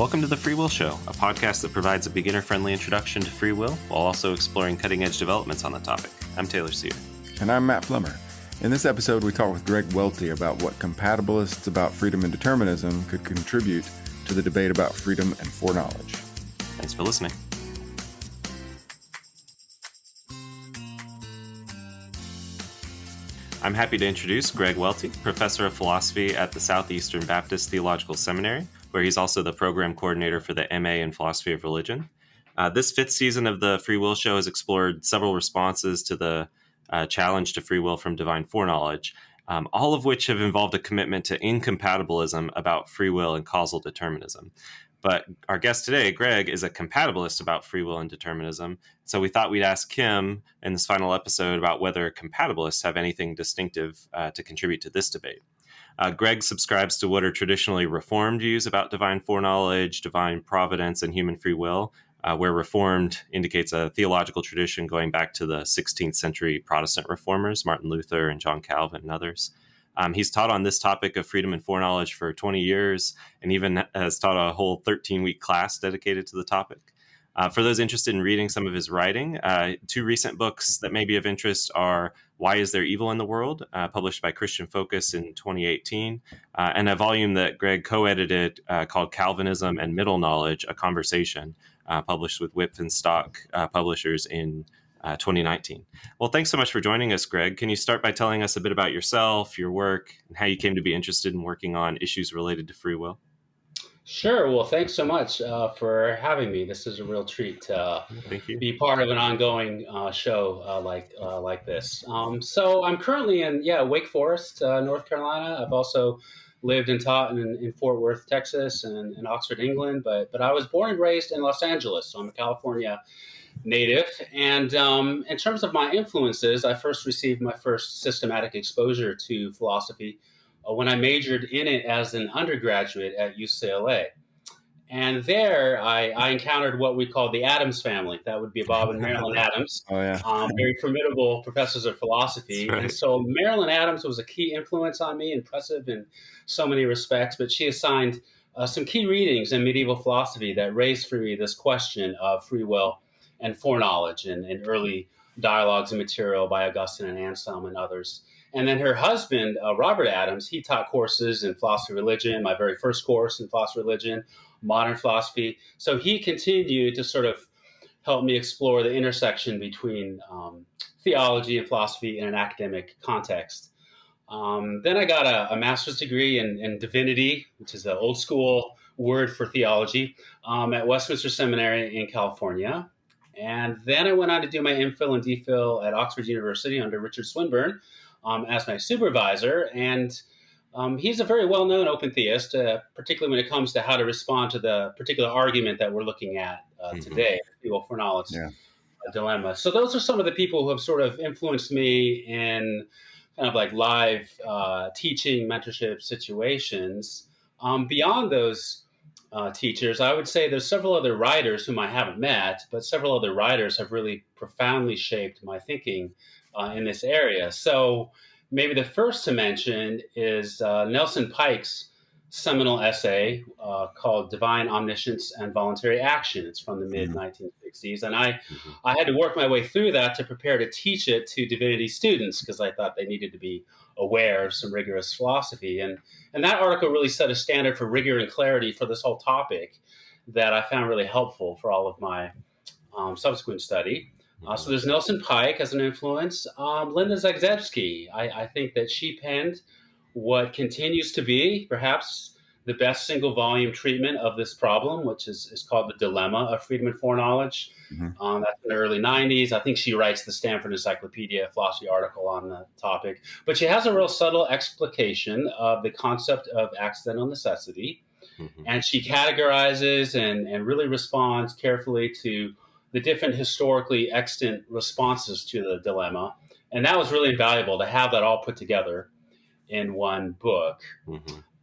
Welcome to The Free Will Show, a podcast that provides a beginner-friendly introduction to free will while also exploring cutting-edge developments on the topic. I'm Taylor Sear. And I'm Matt Flummer. In this episode, we talk with Greg Welty about what compatibilists about freedom and determinism could contribute to the debate about freedom and foreknowledge. Thanks for listening. I'm happy to introduce Greg Welty, professor of philosophy at the Southeastern Baptist Theological Seminary, where he's also the program coordinator for the MA in Philosophy of Religion. This fifth season of the Free Will Show has explored several responses to the challenge to free will from divine foreknowledge, all of which have involved a commitment to incompatibilism about free will and causal determinism. But our guest today, Greg, is a compatibilist about free will and determinism. So we thought we'd ask him in this final episode about whether compatibilists have anything distinctive to contribute to this debate. Greg subscribes to what are traditionally Reformed views about divine foreknowledge, divine providence, and human free will, where Reformed indicates a theological tradition going back to the 16th century Protestant reformers, Martin Luther and John Calvin and others. He's taught on this topic of freedom and foreknowledge for 20 years and even has taught a whole 13-week class dedicated to the topic. For those interested in reading some of his writing, two recent books that may be of interest are Why Is There Evil in the World, published by Christian Focus in 2018, and a volume that Greg co-edited called Calvinism and Middle Knowledge, A Conversation, published with Wipf and Stock publishers in 2019. Well, thanks so much for joining us, Greg. Can you start by telling us a bit about yourself, your work, and how you came to be interested in working on issues related to free will? Sure. Well, thanks so much for having me. This is a real treat to be part of an ongoing show like this. So I'm currently in Wake Forest, North Carolina. I've also lived and taught in Fort Worth, Texas, and in Oxford, England. But I was born and raised in Los Angeles, so I'm a California native. And in terms of my influences, I first received my first systematic exposure to philosophy when I majored in it as an undergraduate at UCLA. And there I encountered what we call the Adams family. That would be Bob and Marilyn Adams. Oh, yeah. Very formidable professors of philosophy. Right. And so Marilyn Adams was a key influence on me, impressive in so many respects, but she assigned some key readings in medieval philosophy that raised for me this question of free will and foreknowledge in early dialogues and material by Augustine and Anselm and others. And then her husband, Robert Adams, he taught courses in philosophy of religion, my very first course in philosophy of religion, modern philosophy. So he continued to sort of help me explore the intersection between theology and philosophy in an academic context. Then I got a master's degree in divinity, which is an old school word for theology, at Westminster Seminary in California. And then I went on to do my MPhil and DPhil at Oxford University under Richard Swinburne as my supervisor. And he's a very well-known open theist, particularly when it comes to how to respond to the particular argument that we're looking at today, the foreknowledge dilemma. So those are some of the people who have sort of influenced me in kind of like live teaching, mentorship situations. Beyond those teachers, I would say there's several other writers whom I haven't met, but several other writers have really profoundly shaped my thinking in this area. So maybe the first to mention is Nelson Pike's seminal essay called Divine Omniscience and Voluntary Action. It's from the mid-1960s. And I had to work my way through that to prepare to teach it to divinity students because I thought they needed to be aware of some rigorous philosophy. And that article really set a standard for rigor and clarity for this whole topic that I found really helpful for all of my subsequent study. So there's Nelson Pike as an influence. Linda Zagzebski, I think that she penned what continues to be perhaps the best single volume treatment of this problem, which is called The Dilemma of Freedom and Foreknowledge. That's in the early 90s. I think she writes the Stanford Encyclopedia philosophy article on the topic. But she has a real subtle explication of the concept of accidental necessity. And she categorizes and really responds carefully to the different historically extant responses to the dilemma. And that was really invaluable to have that all put together in one book.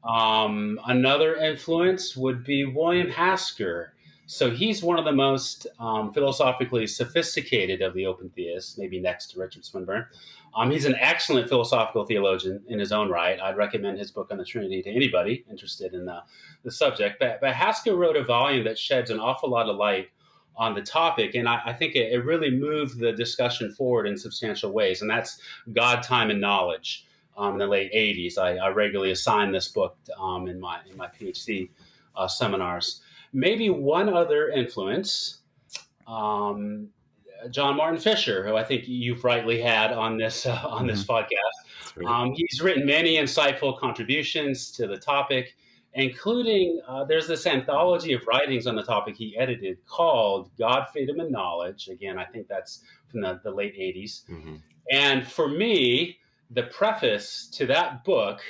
Another influence would be William Hasker. So he's one of the most philosophically sophisticated of the open theists, maybe next to Richard Swinburne. He's an excellent philosophical theologian in his own right. I'd recommend his book on the Trinity to anybody interested in the subject. But Haskell wrote a volume that sheds an awful lot of light on the topic, and I think it really moved the discussion forward in substantial ways, and that's God, Time, and Knowledge. In the late 80s, I regularly assign this book in my PhD seminars. Maybe one other influence, John Martin Fisher, who I think you've rightly had on this podcast. Right. He's written many insightful contributions to the topic, including there's this anthology of writings on the topic he edited called God, Freedom, and Knowledge. Again, I think that's from the late 80s. Mm-hmm. And for me, the preface to that book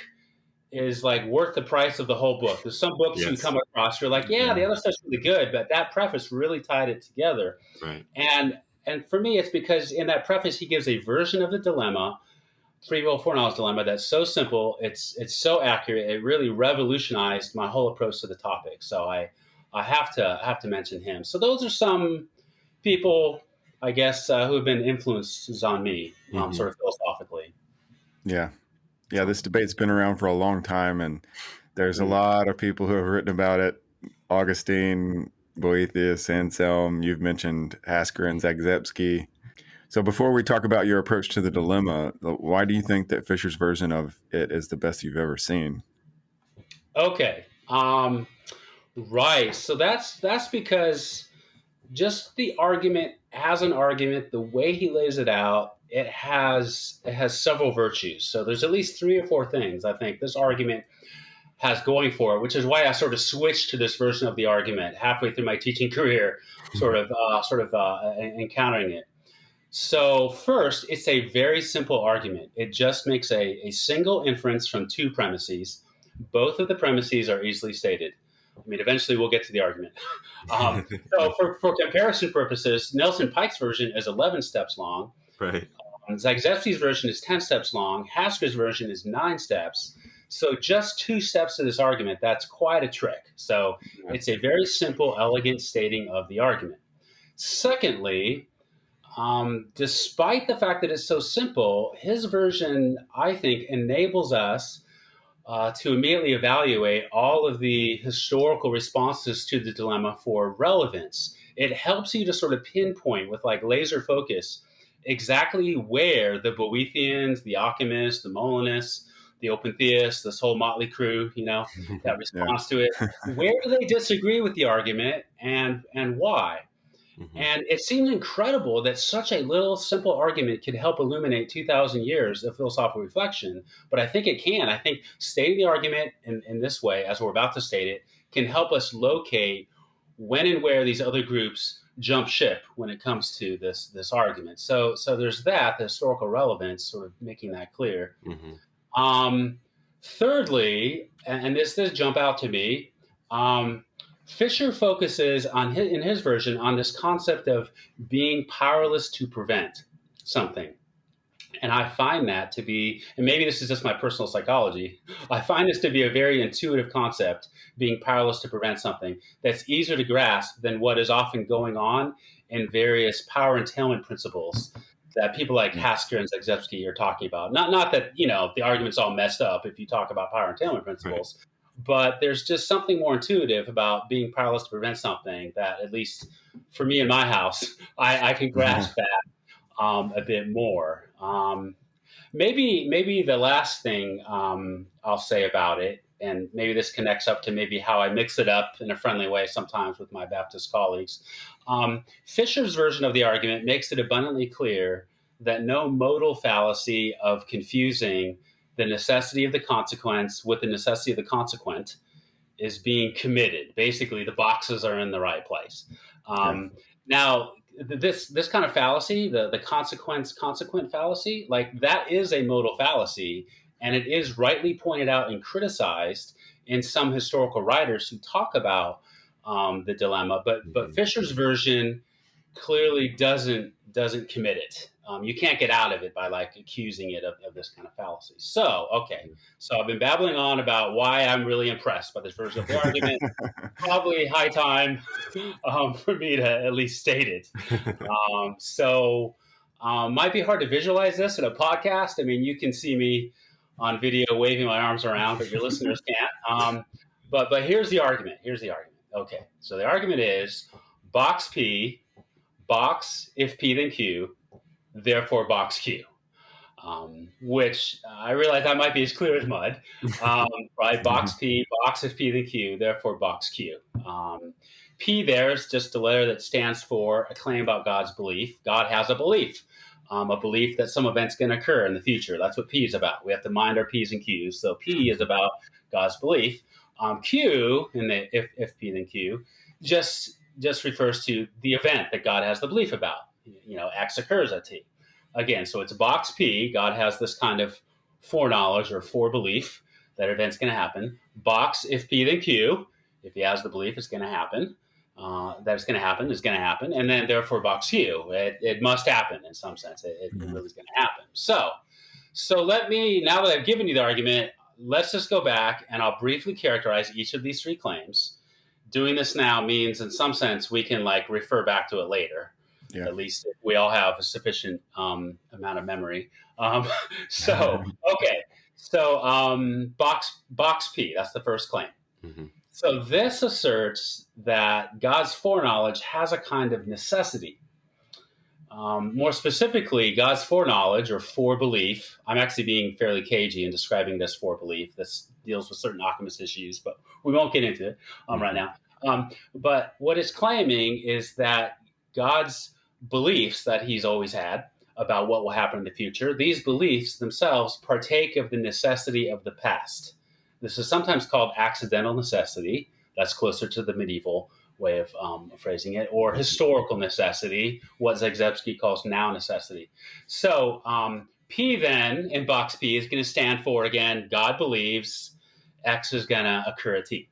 is like worth the price of the whole book. There's some books you come across, you're like, yeah, the other stuff's really good, but that preface really tied it together. Right. And for me, it's because in that preface, he gives a version of the dilemma, free will foreknowledge dilemma, that's so simple, it's so accurate, it really revolutionized my whole approach to the topic. So I have to mention him. So those are some people, I guess, who have been influences on me, sort of philosophically. Yeah. Yeah, this debate's been around for a long time, and there's a lot of people who have written about it. Augustine, Boethius, Anselm, you've mentioned Hasker and Zagzebski. So before we talk about your approach to the dilemma, why do you think that Fisher's version of it is the best you've ever seen? Okay. Right. So that's because just the argument as an argument, the way he lays it out, it has several virtues. So there's at least 3 or 4 things I think this argument has going for it, which is why I sort of switched to this version of the argument halfway through my teaching career, sort of encountering it. So first, it's a very simple argument. It just makes a single inference from 2 premises. Both of the premises are easily stated. I mean, eventually we'll get to the argument. So for comparison purposes, Nelson Pike's version is 11 steps long. Right. Zagzebski's version is 10 steps long. Hasker's version is 9 steps. So just 2 steps to this argument, that's quite a trick. So it's a very simple, elegant stating of the argument. Secondly, despite the fact that it's so simple, his version, I think, enables us to immediately evaluate all of the historical responses to the dilemma for relevance. It helps you to sort of pinpoint with like laser focus exactly where the Boethians, the alchemists, the Molinists, the open theists, this whole motley crew, that responds to it, where do they disagree with the argument and why? Mm-hmm. And it seems incredible that such a little simple argument could help illuminate 2,000 years of philosophical reflection. But I think it can. I think stating the argument in this way, as we're about to state it, can help us locate when and where these other groups jump ship when it comes to this argument. So there's that, the historical relevance, sort of making that clear. Mm-hmm. Thirdly, and this does jump out to me, Fisher focuses in his version on this concept of being powerless to prevent something. And I find that to be, and maybe this is just my personal psychology, I find this to be a very intuitive concept, being powerless to prevent something that's easier to grasp than what is often going on in various power entailment principles that people like Hasker and Zagzebski are talking about. Not that, the argument's all messed up if you talk about power entailment principles. Right. But there's just something more intuitive about being powerless to prevent something that, at least for me in my house, I can grasp that a bit more. Maybe the last thing I'll say about it, and maybe this connects up to maybe how I mix it up in a friendly way sometimes with my Baptist colleagues. Fisher's version of the argument makes it abundantly clear that no modal fallacy of confusing the necessity of the consequence with the necessity of the consequent is being committed. Basically, the boxes are in the right place. Now, this kind of fallacy, the consequent fallacy, like that is a modal fallacy, and it is rightly pointed out and criticized in some historical writers who talk about the dilemma. But Fisher's version clearly doesn't commit it. You can't get out of it by like accusing it of this kind of fallacy. So, okay. So I've been babbling on about why I'm really impressed by this version of the argument. Probably high time for me to at least state it. Might be hard to visualize this in a podcast. I mean, you can see me on video waving my arms around, but your listeners can't. But here's the argument. Okay, so the argument is box P, box if P then Q, therefore box Q. Which I realize that might be as clear as mud, right? Box P, box if P then Q, therefore box Q. P there is just a letter that stands for a claim about God's belief. God has a belief that some event's going to occur in the future. That's what P is about. We have to mind our P's and Q's. So P is about God's belief. Q, in the if P then Q, just refers to the event that God has the belief about. X occurs at T. Again, so it's box P. God has this kind of foreknowledge or forebelief that event's going to happen. Box if P then Q. If he has the belief it's going to happen, that it's going to happen, is going to happen. And then therefore box Q. It must happen in some sense. It really is going to happen. So let me, now that I've given you the argument, let's just go back and I'll briefly characterize each of these three claims. Doing this now means in some sense we can like refer back to it later. Yeah. At least if we all have a sufficient amount of memory. So box P, that's the first claim. Mm-hmm. So this asserts that God's foreknowledge has a kind of necessity. More specifically, God's foreknowledge or forebelief. I'm actually being fairly cagey in describing this forebelief. This deals with certain Occamist issues, but we won't get into it right now. But what it's claiming is that God's beliefs that he's always had about what will happen in the future, these beliefs themselves partake of the necessity of the past. This is sometimes called accidental necessity. That's closer to the medieval way of phrasing it, or historical necessity, what Zagzebski calls now necessity. So P then in box P is going to stand for, again, God believes X is going to occur at T.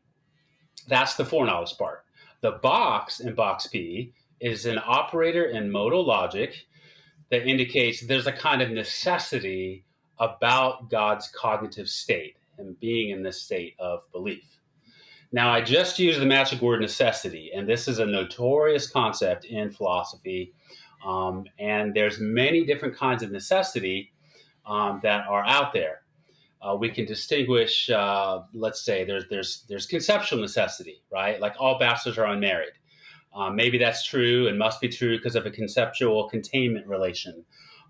That's the foreknowledge part. The box in box P is an operator in modal logic that indicates there's a kind of necessity about God's cognitive state and being in this state of belief. Now, I just used the magic word necessity, and this is a notorious concept in philosophy. And there's many different kinds of necessity that are out there. We can distinguish, let's say, there's conceptual necessity, right? Like all bastards are unmarried. Maybe that's true and must be true because of a conceptual containment relation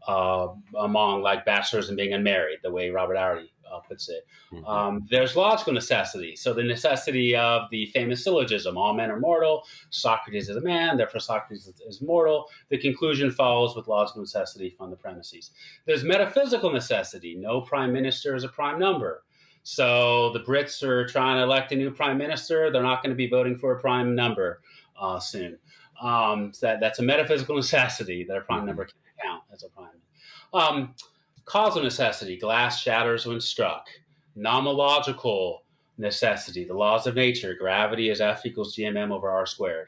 among like bachelors and being unmarried, the way Robert Auerty puts it. Mm-hmm. There's logical necessity. So the necessity of the famous syllogism, all men are mortal, Socrates is a man, therefore Socrates is mortal. The conclusion follows with logical necessity from the premises. There's metaphysical necessity. No prime minister is a prime number. So the Brits are trying to elect a new prime minister. They're not going to be voting for a prime number soon. So that's a metaphysical necessity that a prime number can count as a prime. Causal necessity, glass shatters when struck. Nomological necessity, the laws of nature, gravity is F equals gmm over r squared.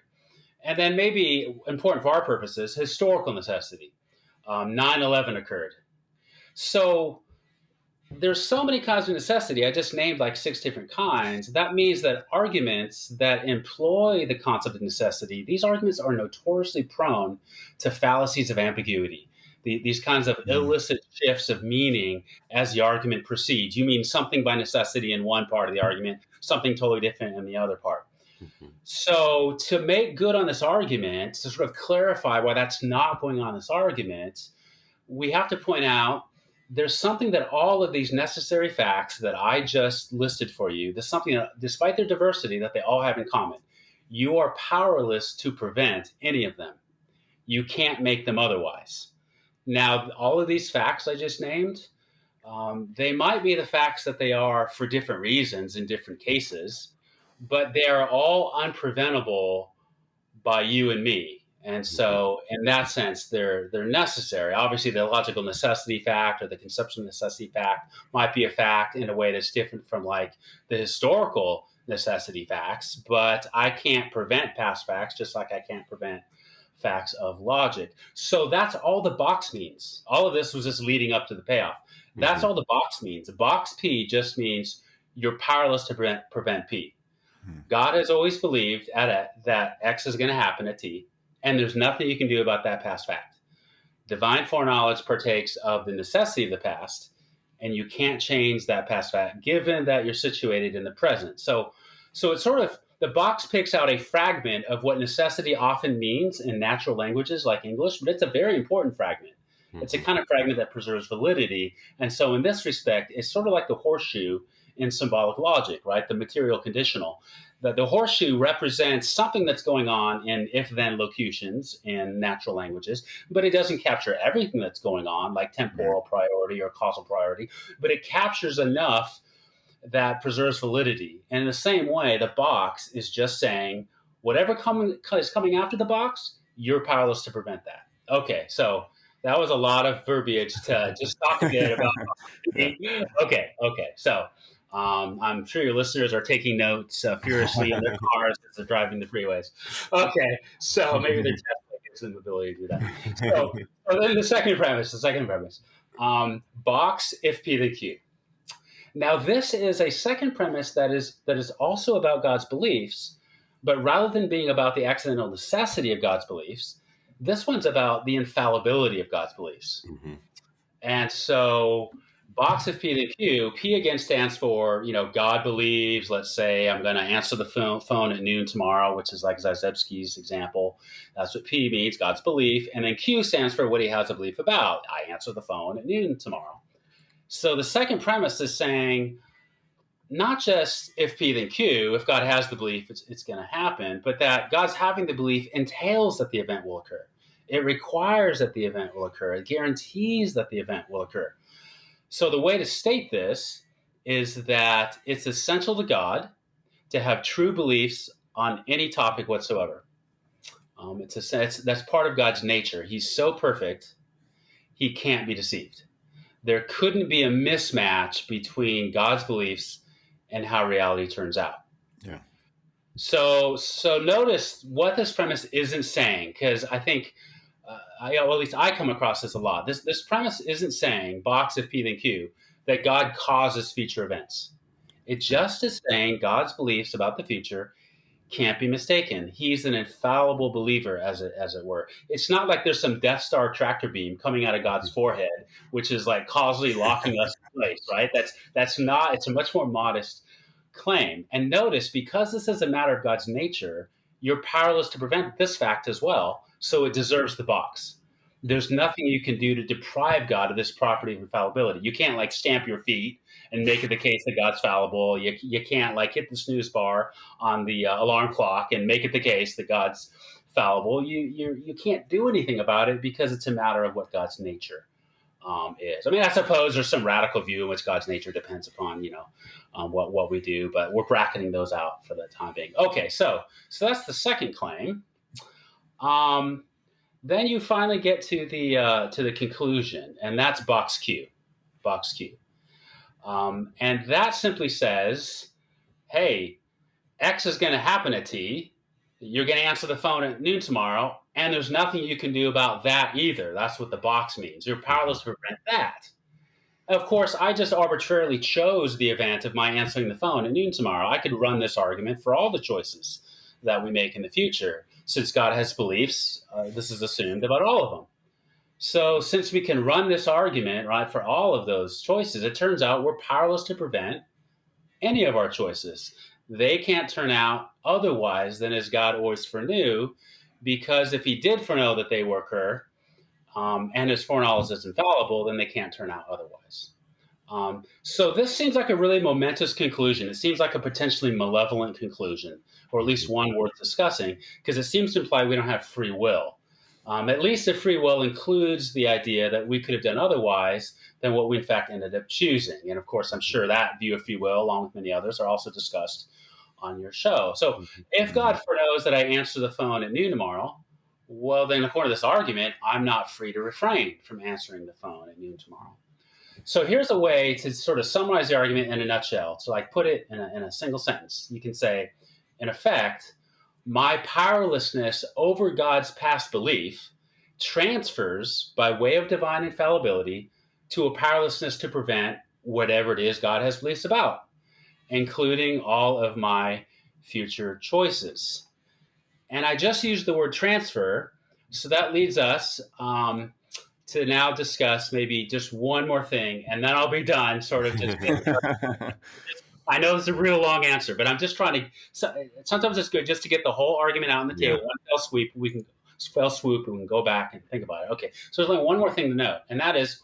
And then maybe, important for our purposes, historical necessity. 9/11 occurred. So there's so many kinds of necessity. I just named like 6 different kinds. That means that arguments that employ the concept of necessity, these arguments are notoriously prone to fallacies of ambiguity. These kinds of illicit shifts of meaning as the argument proceeds. You mean something by necessity in one part of the argument, something totally different in the other part. Mm-hmm. So to make good on this argument, to sort of clarify why that's not going on in this argument, we have to point out there's something that all of these necessary facts that I just listed for you, there's something that, despite their diversity, that they all have in common. You are powerless to prevent any of them. You can't make them otherwise. Now, all of these facts I just named, they might be the facts that they are for different reasons in different cases, but they are all unpreventable by you and me. And so in that sense, they're necessary. Obviously, the logical necessity fact or the conceptual necessity fact might be a fact in a way that's different from like the historical necessity facts, but I can't prevent past facts just like I can't prevent facts of logic. So that's all the box means. All of this was just leading up to the payoff. That's all the box means. Box P just means you're powerless to prevent P. God has always believed that X is going to happen at T, and there's nothing you can do about that past fact. Divine foreknowledge partakes of the necessity of the past, and you can't change that past fact given that you're situated in the present. So it's sort of, the box picks out a fragment of what necessity often means in natural languages like English, but it's a very important fragment. It's a kind of fragment that preserves validity. And so in this respect, it's sort of like the horseshoe in symbolic logic, right? The material conditional. The horseshoe represents something that's going on in if-then locutions in natural languages, but it doesn't capture everything that's going on, like temporal priority or causal priority, but it captures enough that preserves validity. And in the same way, the box is just saying, whatever is coming after the box, you're powerless to prevent that. Okay, so that was a lot of verbiage to just talk a bit about. Okay. So I'm sure your listeners are taking notes furiously in their cars as they're driving the freeways. Okay, so maybe their Tesla gives them the ability to do that. So then the second premise, box if P then Q. Now this is a second premise that is also about God's beliefs, but rather than being about the accidental necessity of God's beliefs, this one's about the infallibility of God's beliefs. And so box if P then Q, P again stands for, God believes, let's say I'm going to answer the phone at noon tomorrow, which is like Zajewski's example. That's what P means, God's belief. And then Q stands for what he has a belief about. I answer the phone at noon tomorrow. So the second premise is saying, not just if P then Q, if God has the belief, it's going to happen, but that God's having the belief entails that the event will occur. It requires that the event will occur. It guarantees that the event will occur. So the way to state this is that it's essential to God to have true beliefs on any topic whatsoever. That's part of God's nature. He's so perfect, he can't be deceived. There couldn't be a mismatch between God's beliefs and how reality turns out. Yeah. So notice what this premise isn't saying, because I think, at least I come across this a lot. This premise isn't saying, box if P then Q, that God causes future events. It just is saying God's beliefs about the future can't be mistaken. He's an infallible believer, as it were. It's not like there's some Death Star tractor beam coming out of God's forehead, which is like causally locking us in place, right? That's not. It's a much more modest claim. And notice, because this is a matter of God's nature, you're powerless to prevent this fact as well. So it deserves the box. There's nothing you can do to deprive God of this property of infallibility. You can't like stamp your feet and make it the case that God's fallible. You can't like hit the snooze bar on the alarm clock and make it the case that God's fallible. You can't do anything about it because it's a matter of what God's nature is. I mean, I suppose there's some radical view in which God's nature depends upon what we do, but we're bracketing those out for the time being. Okay, so that's the second claim. Then you finally get to the conclusion, and that's box Q. And that simply says, hey, X is going to happen at T. You're going to answer the phone at noon tomorrow, and there's nothing you can do about that either. That's what the box means. You're powerless to prevent that. Of course, I just arbitrarily chose the event of my answering the phone at noon tomorrow. I could run this argument for all the choices that we make in the future. Since God has beliefs, this is assumed about all of them. So since we can run this argument, right, for all of those choices, it turns out we're powerless to prevent any of our choices. They can't turn out otherwise than as God always foreknew, because if he did foreknow that they will occur, and his foreknowledge is infallible, then they can't turn out otherwise. So this seems like a really momentous conclusion. It seems like a potentially malevolent conclusion, or at least one worth discussing, because it seems to imply we don't have free will. At least if free will includes the idea that we could have done otherwise than what we in fact ended up choosing. And of course, I'm sure that view of free will, along with many others, are also discussed on your show. So if God foreknows that I answer the phone at noon tomorrow, well, then according to this argument, I'm not free to refrain from answering the phone at noon tomorrow. So here's a way to sort of summarize the argument in a nutshell. To like put it in a single sentence. You can say, in effect, my powerlessness over God's past belief transfers by way of divine infallibility to a powerlessness to prevent whatever it is God has beliefs about, including all of my future choices. And I just used the word transfer. So that leads us to now discuss maybe just one more thing, and then I'll be done. Sort of just. I know it's a real long answer, but I'm just trying to. Sometimes it's good just to get the whole argument out on the table. One fell swoop, and we can go back and think about it. Okay, so there's only one more thing to note, and that is,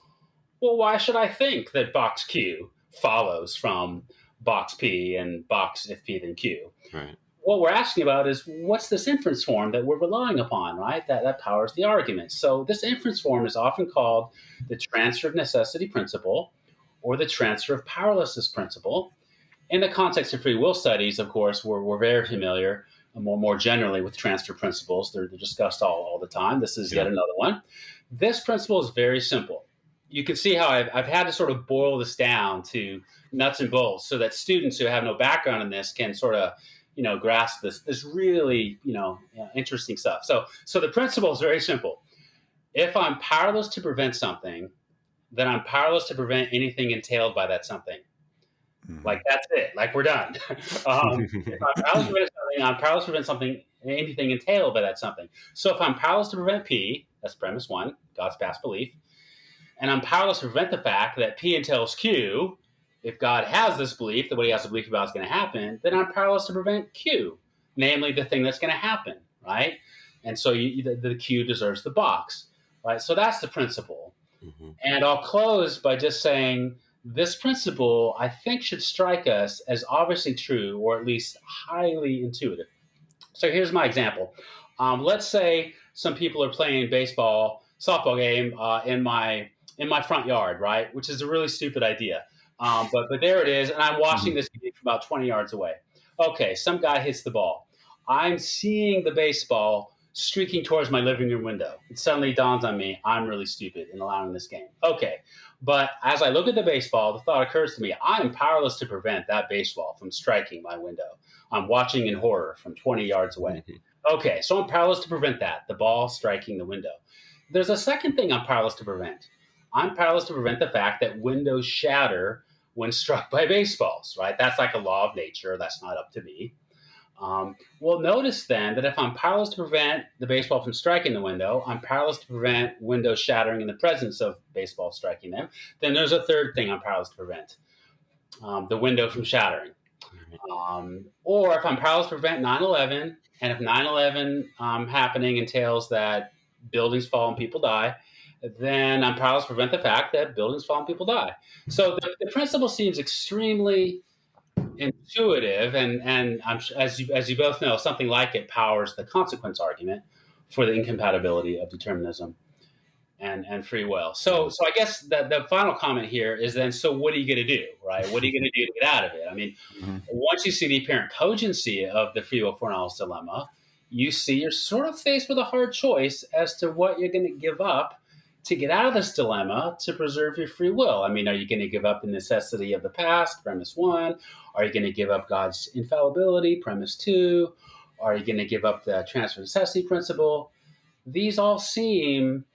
well, why should I think that box Q follows from box P and box if P then Q? Right. What we're asking about is what's this inference form that we're relying upon, right? That powers the argument. So this inference form is often called the transfer of necessity principle or the transfer of powerlessness principle. In the context of free will studies, of course, we're very familiar more generally with transfer principles. They're discussed all the time. This is yet another one. This principle is very simple. You can see how I've had to sort of boil this down to nuts and bolts so that students who have no background in this can sort of grasp this really interesting stuff. So the principle is very simple. If I'm powerless to prevent something, then I'm powerless to prevent anything entailed by that something. Like that's it. Like we're done. If I'm powerless to prevent something, I'm powerless to prevent anything entailed by that something. So if I'm powerless to prevent P, that's premise one, God's past belief, and I'm powerless to prevent the fact that P entails Q. If God has this belief that what he has a belief about is going to happen, then I'm powerless to prevent Q, namely the thing that's going to happen, right? And so the Q deserves the box, right? So that's the principle. Mm-hmm. And I'll close by just saying this principle, I think, should strike us as obviously true, or at least highly intuitive. So here's my example. Let's say some people are playing softball game in my front yard, right? Which is a really stupid idea. But there it is, and I'm watching this game from about 20 yards away. Okay, some guy hits the ball. I'm seeing the baseball streaking towards my living room window. It suddenly dawns on me, I'm really stupid in allowing this game. Okay, but as I look at the baseball, the thought occurs to me, I am powerless to prevent that baseball from striking my window. I'm watching in horror from 20 yards away. Mm-hmm. Okay, so I'm powerless to prevent that, the ball striking the window. There's a second thing I'm powerless to prevent. I'm powerless to prevent the fact that windows shatter when struck by baseballs, right? That's like a law of nature. That's not up to me. Well, notice then that if I'm powerless to prevent the baseball from striking the window, I'm powerless to prevent windows shattering in the presence of baseball striking them. Then there's a third thing I'm powerless to prevent, the window from shattering. Or if I'm powerless to prevent 9/11, and if 9/11 happening entails that buildings fall and people die, then I'm powerless to prevent the fact that buildings fall and people die. So the principle seems extremely intuitive, and as you both know, something like it powers the consequence argument for the incompatibility of determinism and free will. So I guess the final comment here is then, so what are you going to do, right? What are you going to do to get out of it? I mean, once you see the apparent cogency of the free will foreknowledge dilemma, you see you're sort of faced with a hard choice as to what you're going to give up to get out of this dilemma to preserve your free will. I mean, are you going to give up the necessity of the past, premise one? Are you going to give up God's infallibility, premise two? Are you going to give up the transfer necessity principle? These all seem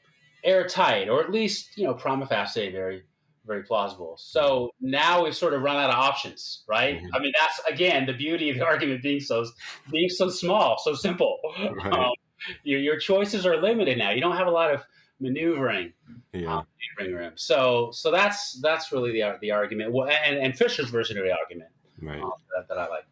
airtight, or at least, prima facie, very, very plausible. So now we've sort of run out of options, right? Mm-hmm. I mean, that's, again, the beauty of the argument being so small, so simple. Right. Your choices are limited now. You don't have a lot of maneuvering room. So that's really the argument. Well, and Fisher's version of the argument, right, that I like.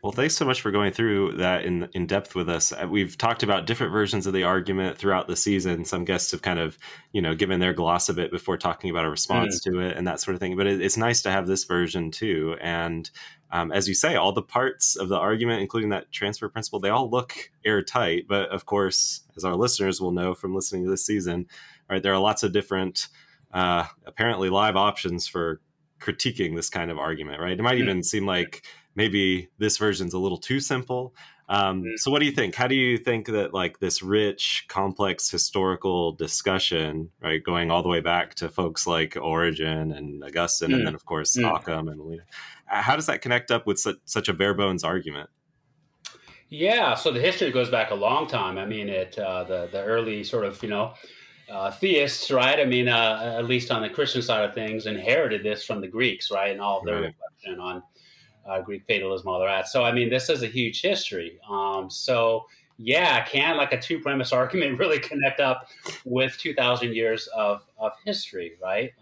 Well, thanks so much for going through that in depth with us. We've talked about different versions of the argument throughout the season. Some guests have kind of, given their gloss of it before talking about a response to it and that sort of thing. But it's nice to have this version too. And as you say, all the parts of the argument, including that transfer principle, they all look airtight. But of course, as our listeners will know from listening to this season, right, there are lots of different, apparently live options for critiquing this kind of argument, right? It might even seem like maybe this version's a little too simple. So what do you think? How do you think that like this rich, complex historical discussion, right, going all the way back to folks like Origen and Augustine, and then of course Occam and Molina, how does that connect up with such a bare bones argument? Yeah, so the history goes back a long time. I mean, the early sort of theists, right? I mean, at least on the Christian side of things, inherited this from the Greeks, right, and all of their Right. reflection on Greek fatalism, all that. So, I mean, this is a huge history. So, yeah, can like a two premise argument really connect up with 2,000 years of history, right?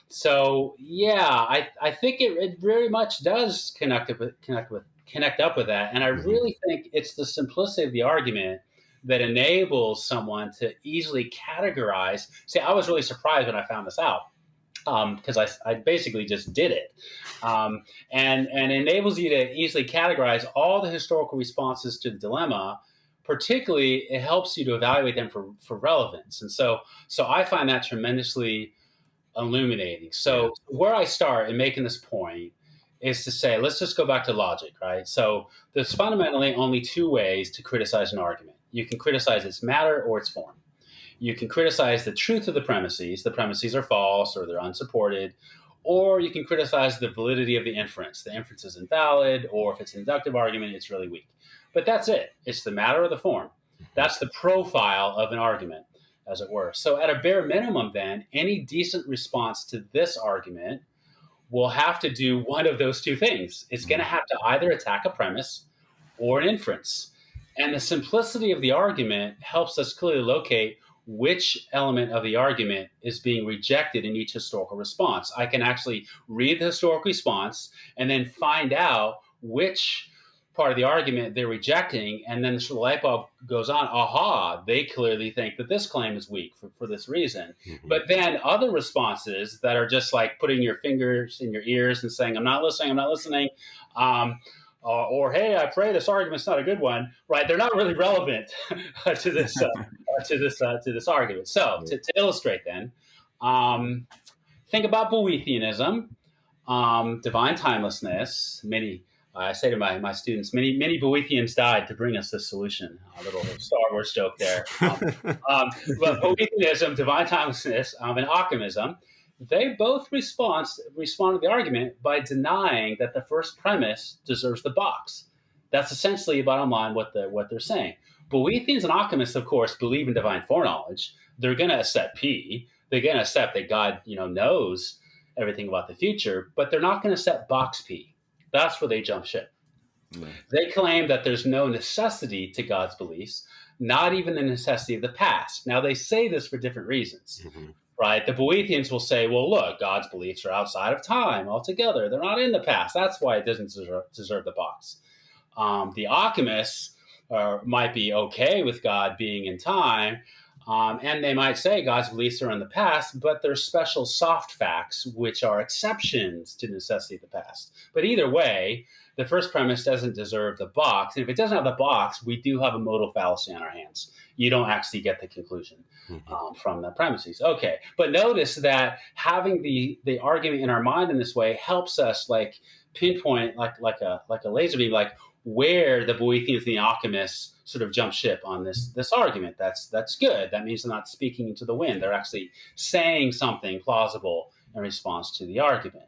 So yeah, I think it very much does connect up with that, and I Hmm. really think it's the simplicity of the argument that enables someone to easily categorize. See, I was really surprised when I found this out because I basically just did it, and enables you to easily categorize all the historical responses to the dilemma. Particularly, it helps you to evaluate them for relevance, and so I find that tremendously illuminating. Yeah. So where I start in making this point is to say, let's just go back to logic, right? So there's fundamentally only two ways to criticize an argument. You can criticize its matter or its form. You can criticize the truth of the premises. The premises are false or they're unsupported. Or you can criticize the validity of the inference. The inference is invalid, or if it's an inductive argument, it's really weak. But that's it. It's the matter or the form. That's the profile of an argument, as it were. So, at a bare minimum, then, any decent response to this argument will have to do one of those two things. It's going to have to either attack a premise or an inference. And the simplicity of the argument helps us clearly locate which element of the argument is being rejected in each historical response. I can actually read the historical response and then find out which part of the argument they're rejecting, and then the light bulb goes on. Aha, they clearly think that this claim is weak for this reason. Hmm. But then other responses that are just like putting your fingers in your ears and saying, I'm not listening, I'm not listening. Or hey, I pray this argument's not a good one, right? They're not really relevant to this argument. So to illustrate, then, think about Boethianism, divine timelessness. I say to my students, many Boethians died to bring us this solution. A little Star Wars joke there. But Boethianism, divine timelessness, and Ockhamism, they both respond to the argument by denying that the first premise deserves the box. That's essentially, bottom line, what they're saying. Boethians and Occamists, of course, believe in divine foreknowledge. They're going to accept P. They're going to accept that God, knows everything about the future, but they're not going to accept box P. That's where they jump ship. No. They claim that there's no necessity to God's beliefs, not even the necessity of the past. Now, they say this for different reasons, right? The Boethians will say, well, look, God's beliefs are outside of time altogether. They're not in the past. That's why it doesn't deserve the box. The Occamists might be okay with God being in time, and they might say God's beliefs are in the past, but there's special soft facts which are exceptions to the necessity of the past. But either way, the first premise doesn't deserve the box. And if it doesn't have the box, we do have a modal fallacy on our hands. You don't actually get the conclusion from the premises. Okay, but notice that having the argument in our mind in this way helps us like pinpoint like a laser beam, like where the Boethians and the Occamists sort of jump ship on this argument. That's good. That means they're not speaking into the wind. They're actually saying something plausible in response to the argument.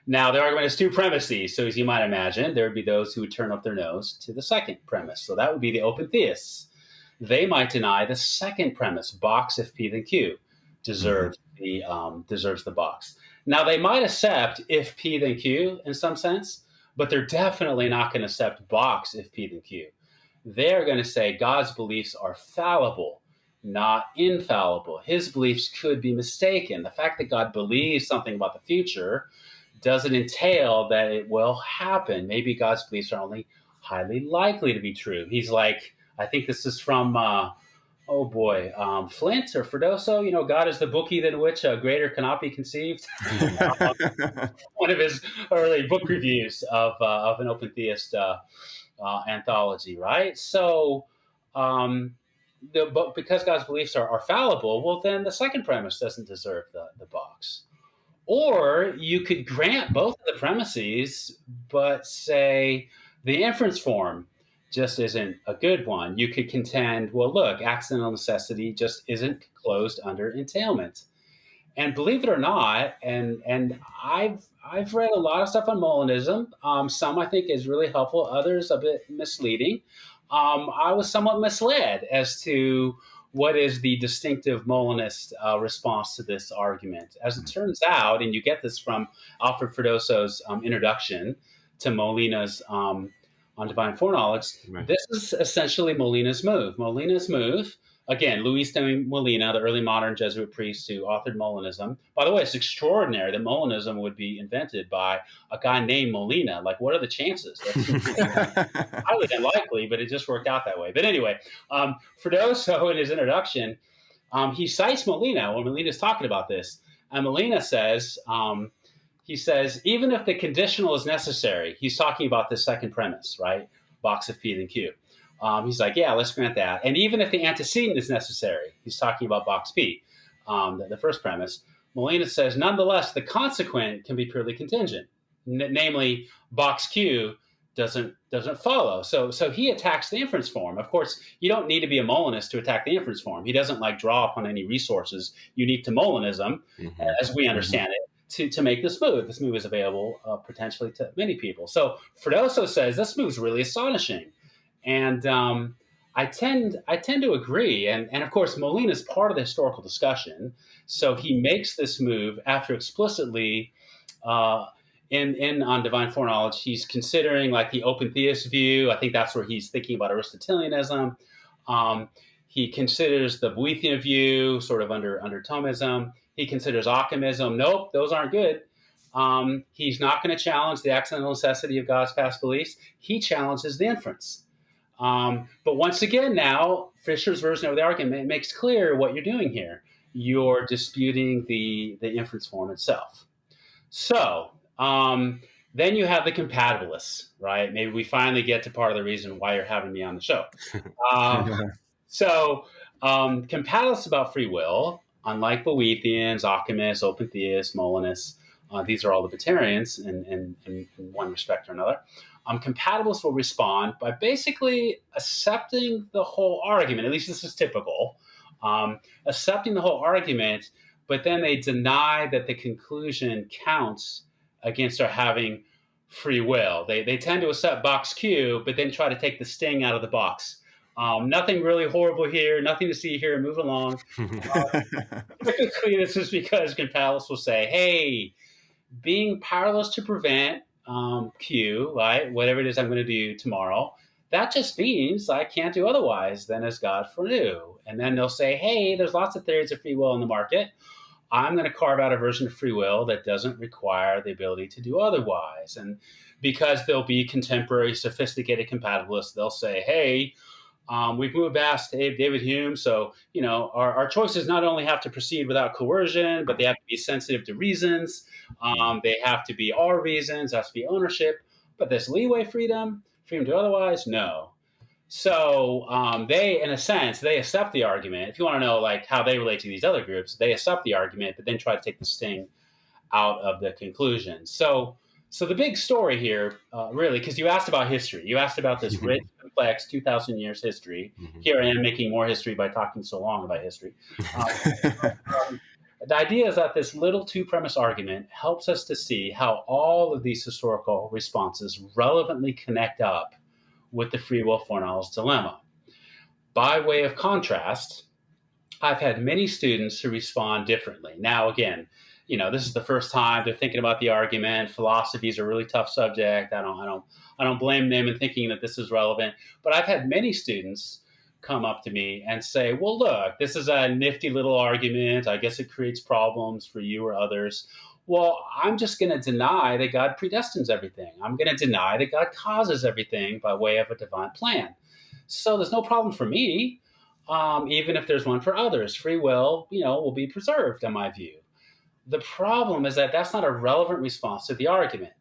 Now, the argument has two premises. So, as you might imagine, there would be those who would turn up their nose to the second premise. So that would be the open theists. They might deny the second premise, box if P then Q deserves the box. Now, they might accept if P then Q in some sense, but they're definitely not going to accept box if P then Q. They're going to say God's beliefs are fallible, not infallible. His beliefs could be mistaken. The fact that God believes something about the future doesn't entail that it will happen. Maybe God's beliefs are only highly likely to be true. He's like, I think this is from, Flint or Fredoso. God is the bookie than which a greater cannot be conceived. One of his early book reviews of an open theist anthology, right? So, but because God's beliefs are fallible, well, then the second premise doesn't deserve the box. Or you could grant both of the premises, but say the inference form just isn't a good one. You could contend, well, look, accidental necessity just isn't closed under entailment. And believe it or not, and I've read a lot of stuff on Molinism. Some I think is really helpful, others a bit misleading. I was somewhat misled as to what is the distinctive Molinist response to this argument. As it turns out, and you get this from Alfred Fredosso's introduction to Molina's on divine foreknowledge, Right. this is essentially Molina's move. Molina's move, again, Luis de Molina, the early modern Jesuit priest who authored Molinism. By the way, it's extraordinary that Molinism would be invented by a guy named Molina. Like, what are the chances? That's highly unlikely, but it just worked out that way. But anyway, Fredoso, in his introduction, he cites Molina when Molina's talking about this. And Molina says, he says, even if the conditional is necessary, he's talking about this second premise, right? Box of P then Q. He's like, yeah, let's grant that. And even if the antecedent is necessary, he's talking about box P, the first premise. Molina says, nonetheless, the consequent can be purely contingent. Namely, box Q doesn't follow. So he attacks the inference form. Of course, you don't need to be a Molinist to attack the inference form. He doesn't like draw upon any resources unique to Molinism, as we understand it, to make this move. This move is available potentially to many people. So Fredoso says this move is really astonishing, and I tend to agree. And of course, Molina is part of the historical discussion. So he makes this move after explicitly. In on divine foreknowledge, he's considering like the open theist view. I think that's where he's thinking about Aristotelianism. He considers the Boethian view, sort of under Thomism. He considers Ockhamism. Nope, those aren't good. He's not going to challenge the accidental necessity of God's past beliefs. He challenges the inference. But once again, now Fisher's version of the argument makes clear what you're doing here. You're disputing the inference form itself. So then you have the compatibilists, right? Maybe we finally get to part of the reason why you're having me on the show. Compatibilists about free will, unlike Boethians, Occamists, open theists, Molinists, these are all libertarians in one respect or another. Compatibilists will respond by basically accepting the whole argument. At least this is typical. Accepting the whole argument, but then they deny that the conclusion counts against our having free will. They tend to accept box Q, but then try to take the sting out of the box. Nothing really horrible here, nothing to see here, move along. Typically, this is because compatibilists will say, hey, being powerless to prevent Q, right, whatever it is I'm going to do tomorrow, that just means I can't do otherwise than as God foreknew. And then they'll say, hey, there's lots of theories of free will in the market. I'm going to carve out a version of free will that doesn't require the ability to do otherwise. And because they'll be contemporary, sophisticated compatibilists, they'll say, hey, we've moved past David Hume. So, our choices not only have to proceed without coercion, but they have to be sensitive to reasons. They have to be our reasons, has to be ownership. But this leeway freedom to do otherwise, no. So they, in a sense, they accept the argument. If you want to know like how they relate to these other groups, they accept the argument, but then try to take the sting out of the conclusion. So the big story here, really, because you asked about history, you asked about this rich, complex 2,000 years history. Here I am making more history by talking so long about history. The idea is that this little two-premise argument helps us to see how all of these historical responses relevantly connect up with the free will foreknowledge dilemma. By way of contrast, I've had many students who respond differently. Now, again, this is the first time they're thinking about the argument. Philosophy is a really tough subject. I don't blame them in thinking that this is relevant. But I've had many students come up to me and say, well, look, this is a nifty little argument. I guess it creates problems for you or others. Well, I'm just going to deny that God predestines everything. I'm going to deny that God causes everything by way of a divine plan. So there's no problem for me, even if there's one for others. Free will, will be preserved, in my view. The problem is that that's not a relevant response to the argument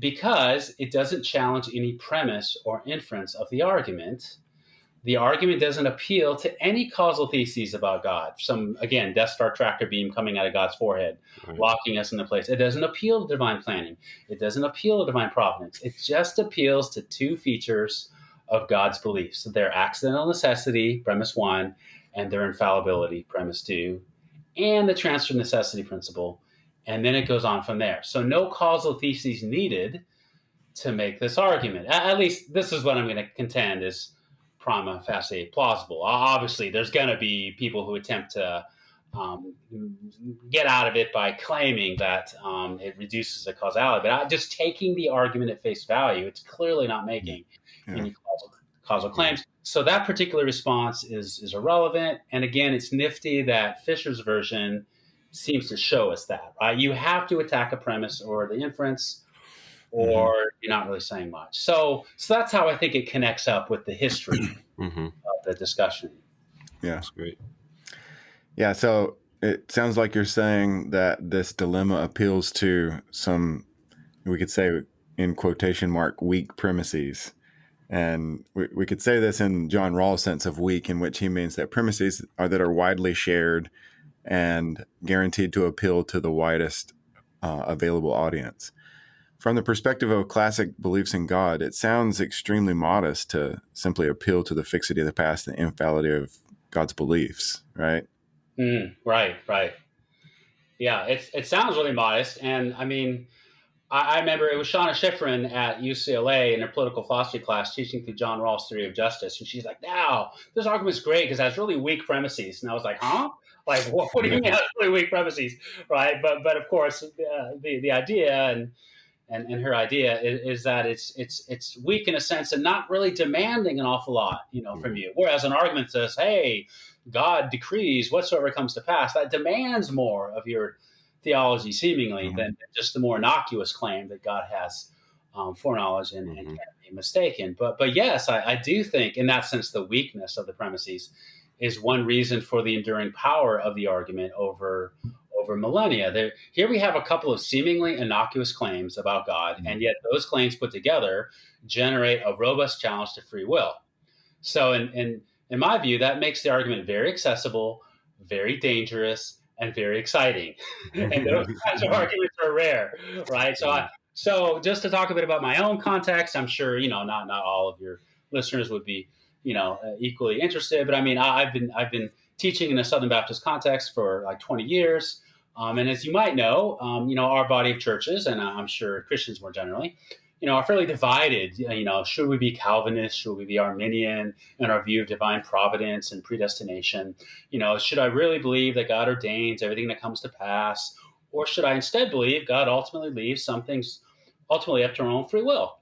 because it doesn't challenge any premise or inference of the argument. The argument doesn't appeal to any causal theses about God. Some, again, Death Star tractor beam coming out of God's forehead, locking us into place. It doesn't appeal to divine planning. It doesn't appeal to divine providence. It just appeals to two features of God's beliefs: their accidental necessity, premise 1, and their infallibility, premise 2. and the transfer necessity principle. And then it goes on from there. So no causal theses needed to make this argument. At least this is what I'm going to contend is prima facie plausible. Obviously, there's going to be people who attempt to um, get out of it by claiming that it reduces the causality. But just taking the argument at face value, it's clearly not making any causal claims. So that particular response is irrelevant. And again, it's nifty that Fisher's version seems to show us that, right? You have to attack a premise or the inference, or you're not really saying much. So that's how I think it connects up with the history of the discussion. Yeah. That's great. Yeah. So it sounds like you're saying that this dilemma appeals to some, we could say in quotation mark, weak premises. And we could say this in John Rawls' sense of weak, in which he means that premises that are widely shared and guaranteed to appeal to the widest available audience. From the perspective of classic beliefs in God, it sounds extremely modest to simply appeal to the fixity of the past and infallibility of God's beliefs, right? Right. Yeah, it sounds really modest. And I mean, I remember it was Shauna Schifrin at UCLA in her political philosophy class teaching through John Rawls' theory of justice. And she's like, "Now, this argument's great because it has really weak premises." And I was like, huh? Like, what do you mean it has really weak premises? Right. But of course, the idea and her idea is that it's weak in a sense and not really demanding an awful lot, from you. Whereas an argument says, hey, God decrees whatsoever comes to pass, that demands more of your theology seemingly than just the more innocuous claim that God has foreknowledge and can't be mistaken. But yes, I do think in that sense the weakness of the premises is one reason for the enduring power of the argument over millennia. Here we have a couple of seemingly innocuous claims about God, and yet those claims put together generate a robust challenge to free will. So in my view, that makes the argument very accessible, very dangerous, and very exciting. And those kinds of arguments are rare, right? So just to talk a bit about my own context, I'm sure, not all of your listeners would be, equally interested, but I mean, I've been teaching in a Southern Baptist context for like 20 years. And as you might know, our body of churches, and I'm sure Christians more generally, are fairly divided. Should we be Calvinist? Should we be Arminian in our view of divine providence and predestination? Should I really believe that God ordains everything that comes to pass? Or should I instead believe God ultimately leaves some things ultimately up to our own free will?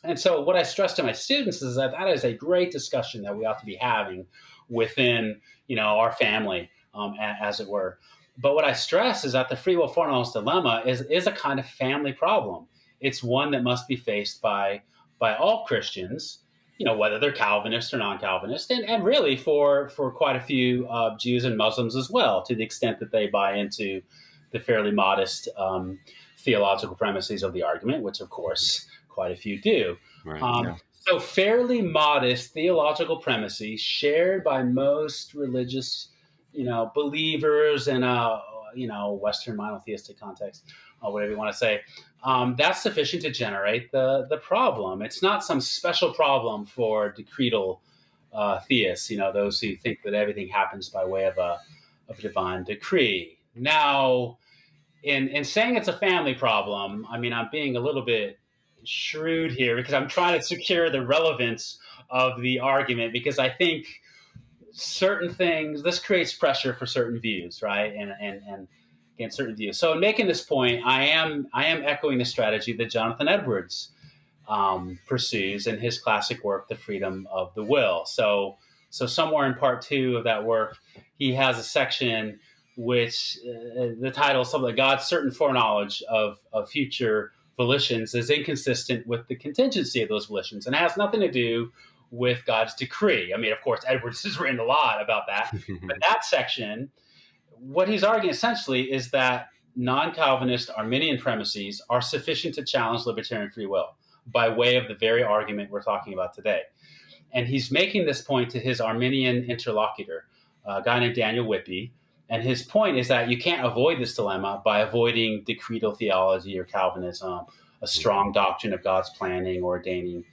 And so what I stress to my students is that is a great discussion that we ought to be having within, our family, as it were. But what I stress is that the free will foreknowledge dilemma is a kind of family problem. It's one that must be faced by all Christians, whether they're Calvinist or non-Calvinist, and really for quite a few Jews and Muslims as well, to the extent that they buy into the fairly modest theological premises of the argument, which of course quite a few do. Right. So fairly modest theological premises shared by most religious believers in a Western monotheistic context, whatever you want to say, that's sufficient to generate the problem. It's not some special problem for decretal theists, those who think that everything happens by way of a divine decree. Now, in saying it's a family problem, I mean, I'm being a little bit shrewd here because I'm trying to secure the relevance of the argument, because I think certain things, this creates pressure for certain views, right? And against certain views. So in making this point, I am echoing the strategy that Jonathan Edwards pursues in his classic work, The Freedom of the Will. So somewhere in part 2 of that work, he has a section which the title is something like God's certain foreknowledge of future volitions is inconsistent with the contingency of those volitions, and it has nothing to do with God's decree. I mean, of course, Edwards has written a lot about that, but that section, what he's arguing essentially is that non-Calvinist Arminian premises are sufficient to challenge libertarian free will by way of the very argument we're talking about today. And he's making this point to his Arminian interlocutor, a guy named Daniel Whitby. And his point is that you can't avoid this dilemma by avoiding decretal theology or Calvinism, a strong doctrine of God's planning or ordaining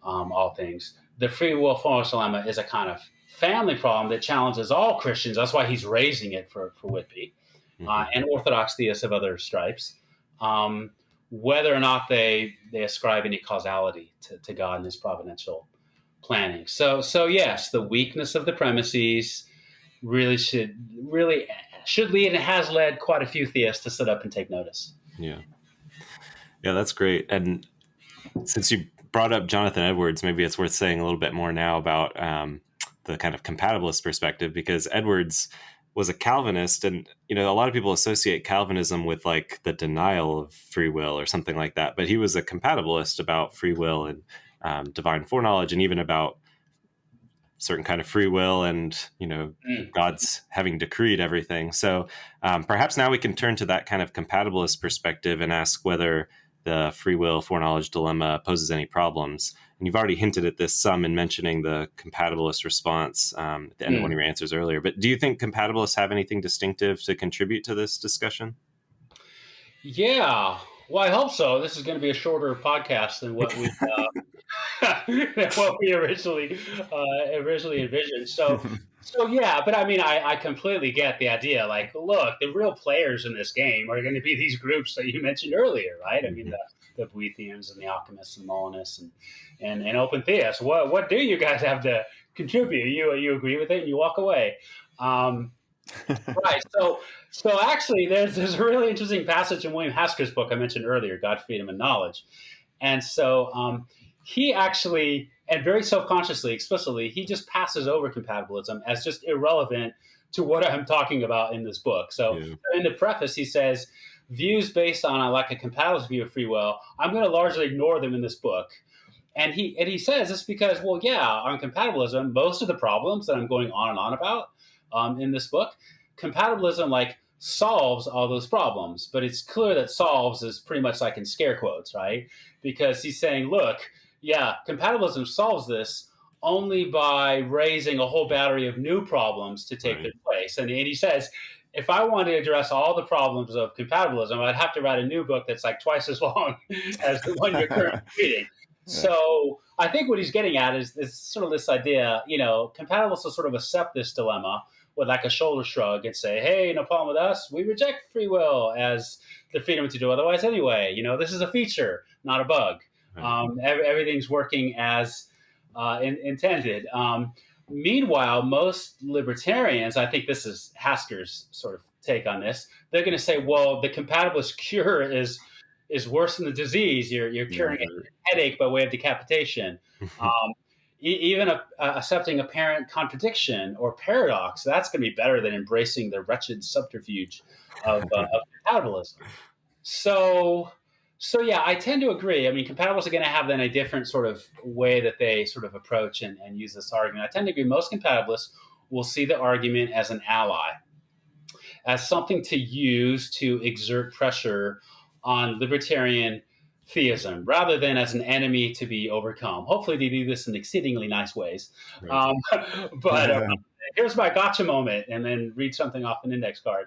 all things. The free will foreknowledge dilemma is a kind of family problem that challenges all Christians. That's why he's raising it for Whitby and Orthodox theists of other stripes, whether or not they ascribe any causality to God and his providential planning. So yes, the weakness of the premises really should lead, and has led quite a few theists to sit up and take notice. Yeah, that's great. And since you brought up Jonathan Edwards, maybe it's worth saying a little bit more now about the kind of compatibilist perspective, because Edwards was a Calvinist, and a lot of people associate Calvinism with like the denial of free will or something like that, but he was a compatibilist about free will and divine foreknowledge, and even about certain kind of free will and God's having decreed everything. So perhaps now we can turn to that kind of compatibilist perspective and ask whether the free will foreknowledge dilemma poses any problems. And you've already hinted at this some in mentioning the compatibilist response at the end of one of your answers earlier. But do you think compatibilists have anything distinctive to contribute to this discussion? Yeah, well, I hope so. This is going to be a shorter podcast than what we originally envisioned. So yeah, but I mean, I completely get the idea. Like, look, the real players in this game are going to be these groups that you mentioned earlier, right? I mean, the Boethians and the Alchemists and Molinists and open theists. What do you guys have to contribute? You agree with it and you walk away. Right. So actually, there's a really interesting passage in William Hasker's book I mentioned earlier, God, Freedom, and Knowledge. And so he actually, and very self-consciously, explicitly, he just passes over compatibilism as just irrelevant to what I'm talking about in this book. So in the preface, he says, views based on like a compatibilist view of free will, I'm going to largely ignore them in this book. And he says this because, well, yeah, on compatibilism, most of the problems that I'm going on and on about in this book, compatibilism like solves all those problems, but it's clear that solves is pretty much like in scare quotes, right? Because he's saying, look, yeah, compatibilism solves this only by raising a whole battery of new problems to take their place. And he says, if I wanted to address all the problems of compatibilism, I'd have to write a new book that's like twice as long as the one you're currently reading. So I think what he's getting at is sort of this idea, compatibilists will sort of accept this dilemma with like a shoulder shrug and say, hey, no problem with us. We reject free will as the freedom to do otherwise anyway. This is a feature, not a bug. Everything's working as intended. Meanwhile, most libertarians, I think this is Hasker's sort of take on this, they're going to say, well, the compatibilist cure is worse than the disease. You're curing a headache by way of decapitation. Even accepting apparent contradiction or paradox, that's going to be better than embracing the wretched subterfuge of compatibilism. So yeah, I tend to agree. I mean, compatibilists are going to have then a different sort of way that they sort of approach and use this argument. I tend to agree most compatibilists will see the argument as an ally, as something to use to exert pressure on libertarian theism rather than as an enemy to be overcome. Hopefully they do this in exceedingly nice ways. But here's my gotcha moment, and then read something off an index card.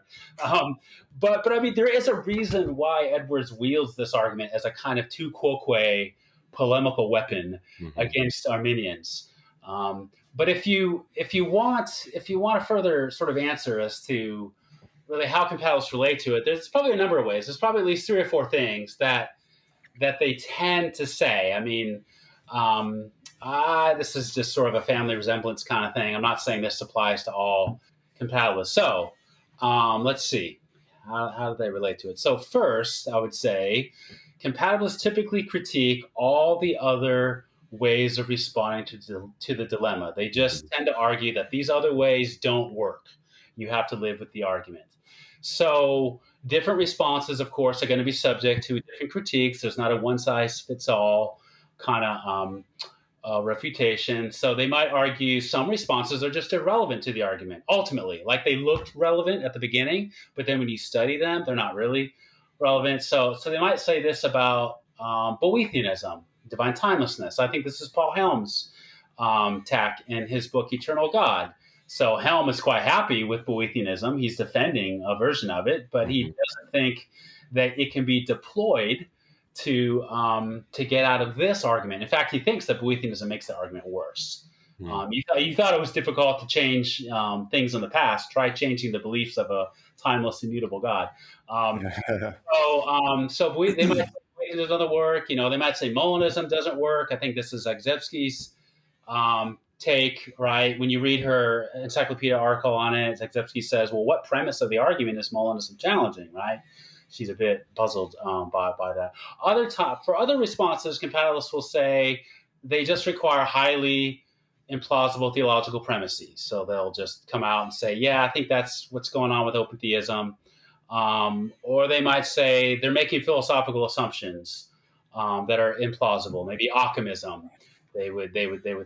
But I mean, there is a reason why Edwards wields this argument as a kind of tu quoque polemical weapon against Arminians. But if you want a further sort of answer as to really how compatibilists relate to it, there's probably a number of ways. There's probably at least 3 or 4 things that they tend to say. I mean, this is just sort of a family resemblance kind of thing. I'm not saying this applies to all compatibilists. So let's see. How do they relate to it? So first, I would say compatibilists typically critique all the other ways of responding to the dilemma. They just tend to argue that these other ways don't work. You have to live with the argument. So different responses, of course, are going to be subject to different critiques. There's not a one-size-fits-all kind of refutation. So they might argue some responses are just irrelevant to the argument, ultimately. Like they looked relevant at the beginning, but then when you study them, they're not really relevant. So they might say this about Boethianism, divine timelessness. I think this is Paul Helm's tack in his book, Eternal God. So Helm is quite happy with Boethianism. He's defending a version of it, but he doesn't think that it can be deployed to get out of this argument. In fact, he thinks that Boethianism makes the argument worse. You thought it was difficult to change things in the past. Try changing the beliefs of a timeless, immutable God. Um, they might say it doesn't work. They might say Molinism doesn't work. I think this is Zagzebski's take, right? When you read her encyclopedia article on it, Zagzebski says, well, what premise of the argument is Molinism challenging, right? She's a bit puzzled by that. For other responses, compatibilists will say they just require highly implausible theological premises. So they'll just come out and say, yeah, I think that's what's going on with open theism. Or they might say they're making philosophical assumptions that are implausible, maybe Ockhamism. They would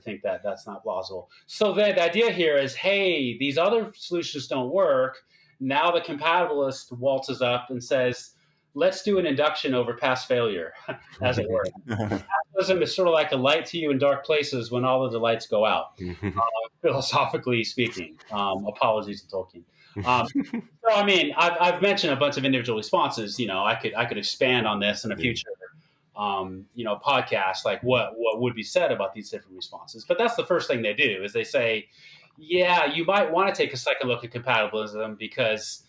think that that's not plausible. So the idea here is, hey, these other solutions don't work. Now the compatibilist waltzes up and says, let's do an induction over past failure, as it were. Compatibilism is sort of like a light to you in dark places when all of the lights go out, philosophically speaking. Apologies to Tolkien. So, I mean, I've mentioned a bunch of individual responses. I could expand on this in a future podcast, like what would be said about these different responses. But that's the first thing they do is they say, yeah, you might want to take a second look at compatibilism because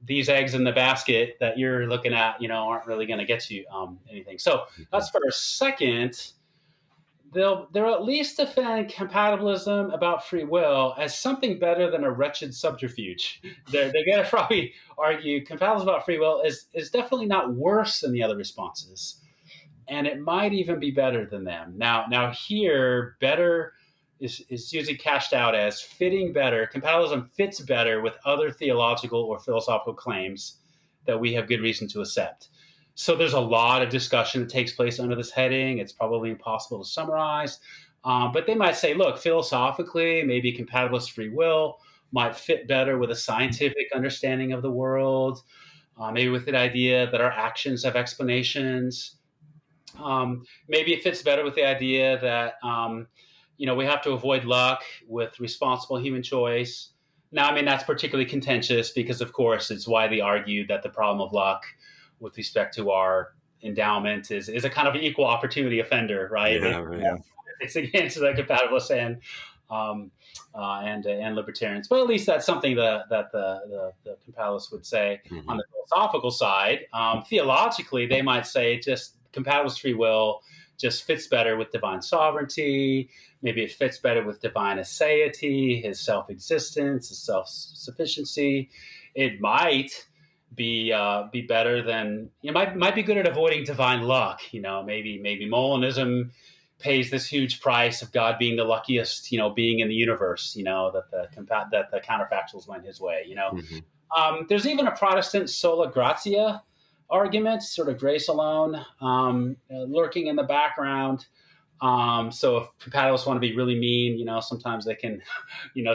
these eggs in the basket that you're looking at, aren't really going to get you anything. So that's first. Second, they'll at least defend compatibilism about free will as something better than a wretched subterfuge. They're going to probably argue compatibilism about free will is definitely not worse than the other responses, and it might even be better than them. Now here, better is usually cashed out as fitting better. Compatibilism fits better with other theological or philosophical claims that we have good reason to accept. So there's a lot of discussion that takes place under this heading. It's probably impossible to summarize. But they might say, look, philosophically, maybe compatibilist free will might fit better with a scientific understanding of the world, maybe with the idea that our actions have explanations. Maybe it fits better with the idea that, we have to avoid luck with responsible human choice. Now, I mean, that's particularly contentious because, of course, it's widely argued that the problem of luck with respect to our endowment is a kind of equal opportunity offender, right? Yeah. It's against the compatibilists and libertarians, but at least that's something that the compatibilists would say. On the philosophical side. Theologically, they might say just compatibilist free will just fits better with divine sovereignty. Maybe it fits better with divine aseity, his self-existence, his self-sufficiency. It might be better than might be good at avoiding divine luck. Maybe Molinism pays this huge price of God being the luckiest being in the universe. That the counterfactuals went his way. There's even a Protestant sola gratia argument, sort of grace alone, lurking in the background. So if compatibilists want to be really mean, sometimes they can,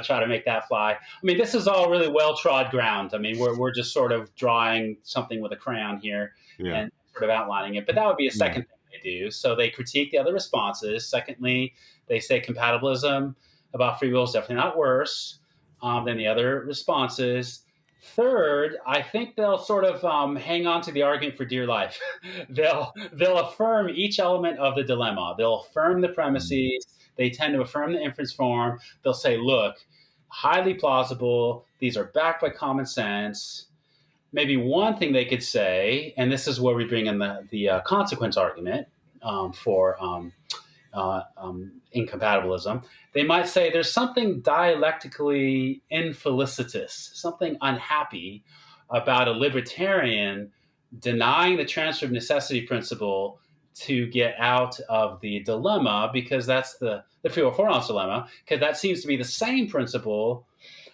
try to make that fly. I mean, this is all really well-trod ground. I mean, we're just sort of drawing something with a crayon here and sort of outlining it. But that would be a second thing they do. So they critique the other responses. Secondly, they say compatibilism about free will is definitely not worse than the other responses. Third, I think they'll sort of hang on to the argument for dear life. They'll affirm each element of the dilemma. They'll affirm the premises. They tend to affirm the inference form. They'll say, look, highly plausible. These are backed by common sense. Maybe one thing they could say, and this is where we bring in the consequence argument for incompatibilism, they might say there's something dialectically infelicitous, something unhappy about a libertarian denying the transfer of necessity principle to get out of the dilemma, because that's the free will foreknowledge dilemma, because that seems to be the same principle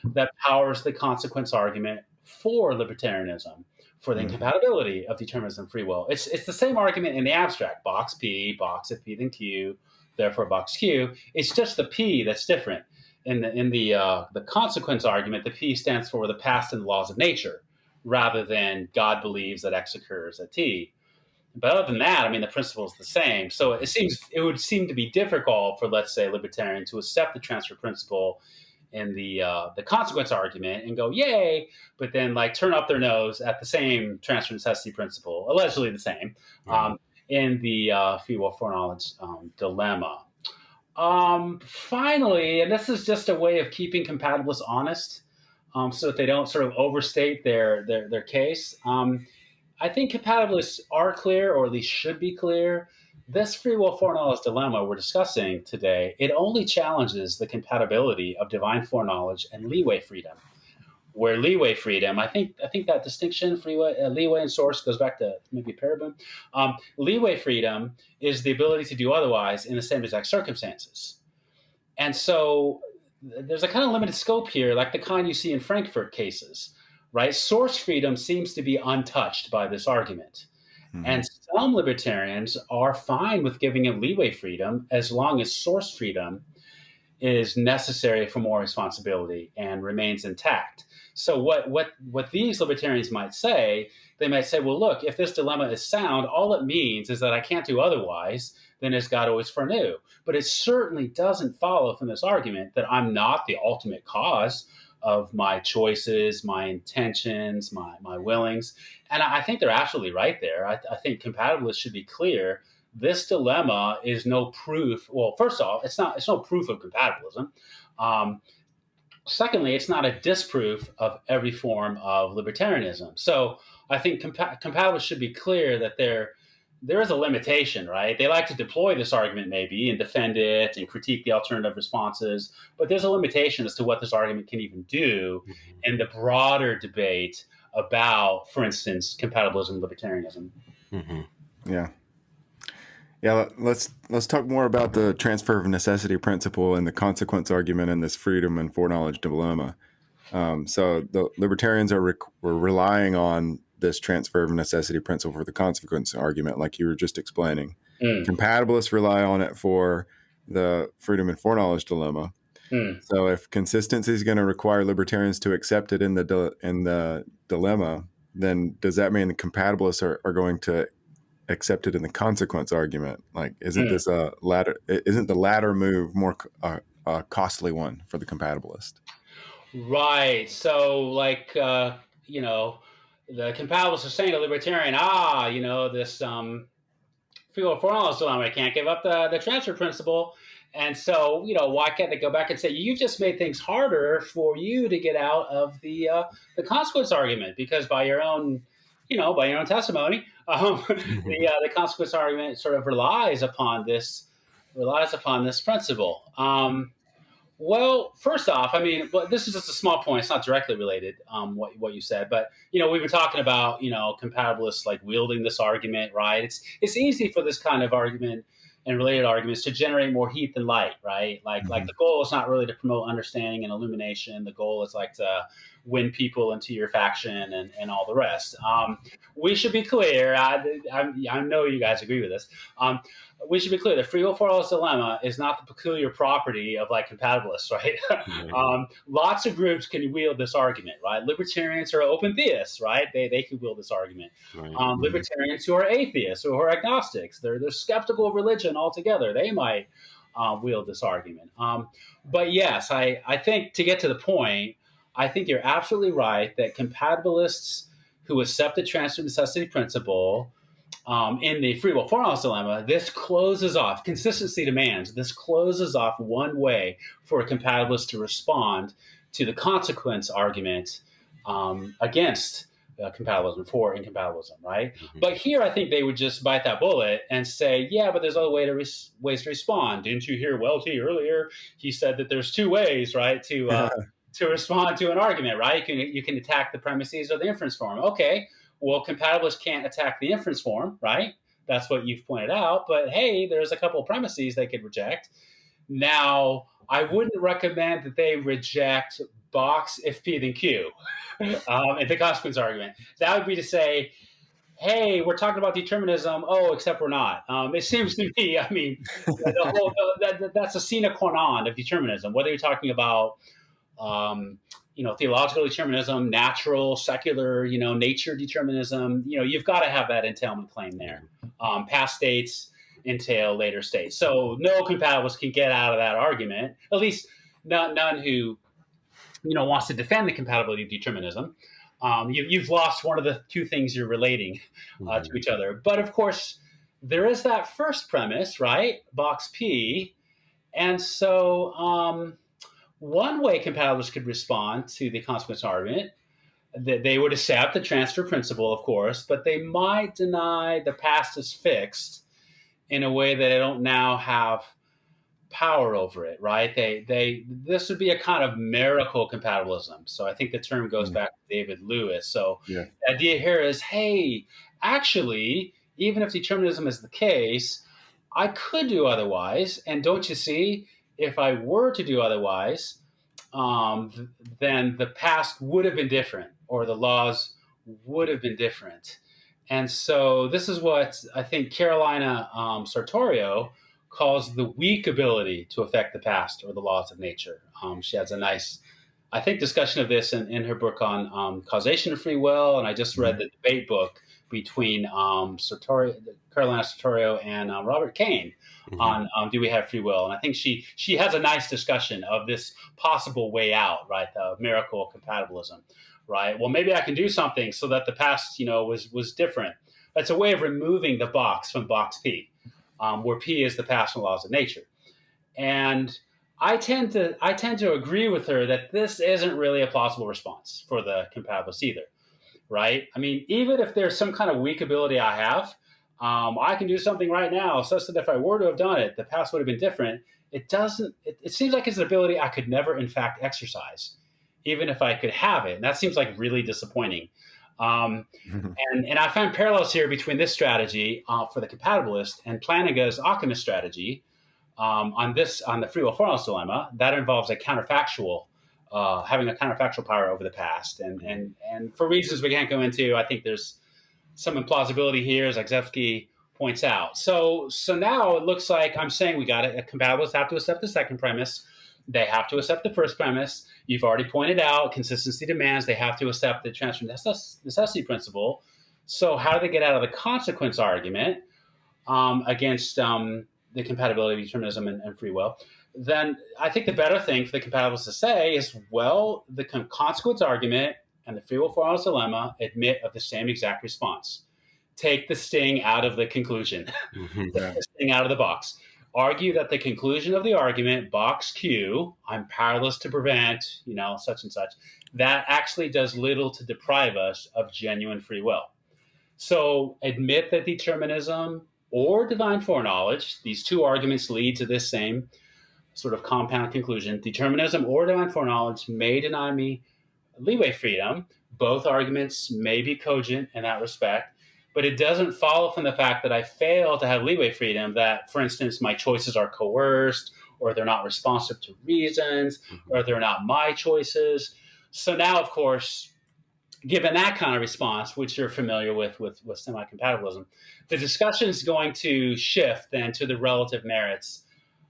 that powers the consequence argument for libertarianism, for the incompatibility of determinism and free will. It's the same argument in the abstract. Box P, box if P then Q, therefore box Q. It's just the P that's different. In the consequence argument, the P stands for the past and the laws of nature, rather than God believes that X occurs at T. But other than that, I mean, the principle is the same. So it would seem to be difficult for, let's say, a libertarian to accept the transfer principle in the consequence argument and go, yay, but then turn up their nose at the same transfer necessity principle, allegedly the same, in the free will foreknowledge dilemma. Finally, and this is just a way of keeping compatibilists honest, so that they don't sort of overstate their case. I think compatibilists are clear, or at least should be clear. This free will foreknowledge dilemma we're discussing today, it only challenges the compatibility of divine foreknowledge and leeway freedom. Where leeway freedom, I think that distinction, leeway and source, goes back to maybe Parabon. Leeway freedom is the ability to do otherwise in the same exact circumstances. And so there's a kind of limited scope here, like the kind you see in Frankfurt cases, right? Source freedom seems to be untouched by this argument. Mm-hmm. And some libertarians are fine with giving him leeway freedom as long as source freedom is necessary for more responsibility and remains intact. So what these libertarians might say, they might say, well, look, if this dilemma is sound, all it means is that I can't do otherwise than as God always foreknew. But it certainly doesn't follow from this argument that I'm not the ultimate cause of my choices, my intentions, my willings. And I think they're absolutely right there. I think compatibilists should be clear. This dilemma is no proof. Well, first off, it's no proof of compatibilism. Secondly, it's not a disproof of every form of libertarianism. So I think compatibilists should be clear that there is a limitation, right? They like to deploy this argument maybe and defend it and critique the alternative responses, but there's a limitation as to what this argument can even do in the broader debate about, for instance, compatibilism and libertarianism. Yeah. Yeah, let's talk more about the transfer of necessity principle and the consequence argument in this freedom and foreknowledge dilemma. So the libertarians were relying on this transfer of necessity principle for the consequence argument, like you were just explaining. Compatibilists rely on it for the freedom and foreknowledge dilemma. So if consistency is going to require libertarians to accept it in the dilemma, then does that mean the compatibilists are going to accepted in the consequence argument? Like, isn't the latter move more a costly one for the compatibilist? Right. So, like, the compatibilists are saying to libertarian, this free will foreknowledge dilemma, I can't give up the transfer principle. And so, why can't they go back and say, you just made things harder for you to get out of the consequence argument? Because by your own testimony, the consequence argument sort of relies upon this principle. Well, first off, this is just a small point. It's not directly related, what you said, but we've been talking about compatibilists like wielding this argument, right? It's easy for this kind of argument and related arguments to generate more heat than light, right? Like the goal is not really to promote understanding and illumination. The goal is like to win people into your faction and all the rest. We should be clear. I know you guys agree with this. We should be clear. The free will foreknowledge dilemma is not the peculiar property of like compatibilists, right? Lots of groups can wield this argument, right? Libertarians are open theists, right? They can wield this argument. Right. Libertarians who are atheists or who are agnostics, they're skeptical of religion altogether. They might wield this argument. But yes, I think to get to the point, I think you're absolutely right that compatibilists who accept the transfer necessity principle in the free will foreknowledge dilemma, this closes off, consistency demands, this closes off one way for a compatibilist to respond to the consequence argument against compatibilism, for incompatibilism, right? But here I think they would just bite that bullet and say, yeah, but there's other ways to respond. Didn't you hear Welty earlier? He said that there's two ways, right, to respond to an argument, right? You can attack the premises or the inference form. Okay, well, compatibilists can't attack the inference form, right? That's what you've pointed out. But hey, there's a couple of premises they could reject. Now, I wouldn't recommend that they reject box if P then Q in the consequence argument. That would be to say, hey, we're talking about determinism. Oh, except we're not. It seems to me, that's a sine qua non of determinism. Whether you're talking about theological determinism, natural, secular, nature determinism, you've got to have that entailment claim there. Past states entail later states. So no compatibilist can get out of that argument, at least none who, wants to defend the compatibility of determinism. You've lost one of the two things you're relating to each other. But of course, there is that first premise, right? Box P. And so one way compatibilists could respond to the consequence argument, that they would accept the transfer principle, of course, but they might deny the past is fixed in a way that they don't now have power over it, right? This would be a kind of miracle compatibilism. So I think the term goes back to David Lewis. So Yeah. the idea here is, hey, actually, even if determinism is the case, I could do otherwise. And don't you see, if I were to do otherwise, then the past would have been different, or the laws would have been different. And so this is what I think Carolina Sartorio calls the weak ability to affect the past or the laws of nature. She has a nice, I think, discussion of this in her book on causation of free will. And I just read the debate book between Carolina Sartorio and Robert Kane on do we have free will? And I think she has a nice discussion of this possible way out, right? The miracle compatibilism, right? Well, maybe I can do something so that the past, was different. It's a way of removing the box from box P, where P is the past and laws of nature. And I tend to agree with her that this isn't really a plausible response for the compatibilists either, right? I mean, even if there's some kind of weak ability I have, I can do something right now such that if I were to have done it, the past would have been different. It doesn't. It seems like it's an ability I could never, in fact, exercise, even if I could have it. And that seems like really disappointing. And I find parallels here between this strategy for the compatibilist and Plantinga's Occamist strategy on the free will foreknowledge dilemma. That involves a counterfactual, having a counterfactual power over the past, and for reasons we can't go into, I think there's some implausibility here, as Zagzebski points out. So now it looks like I'm saying we got a compatibilists have to accept the second premise. They have to accept the first premise. You've already pointed out consistency demands. They have to accept the transfer necessity principle. So how do they get out of the consequence argument against the compatibility, determinism, and free will? Then I think the better thing for the compatibilists to say is, well, the consequence argument and the free will foreknowledge dilemma admit of the same exact response. Take the sting out of the conclusion. Take the sting out of the box. Argue that the conclusion of the argument, box Q, I'm powerless to prevent, such and such, that actually does little to deprive us of genuine free will. So admit that determinism or divine foreknowledge, these two arguments lead to this same sort of compound conclusion. Determinism or divine foreknowledge may deny me leeway freedom. Both arguments may be cogent in that respect, but it doesn't follow from the fact that I fail to have leeway freedom, that, for instance, my choices are coerced, or they're not responsive to reasons, or they're not my choices. So now, of course, given that kind of response, which you're familiar with semi-compatibilism, the discussion is going to shift then to the relative merits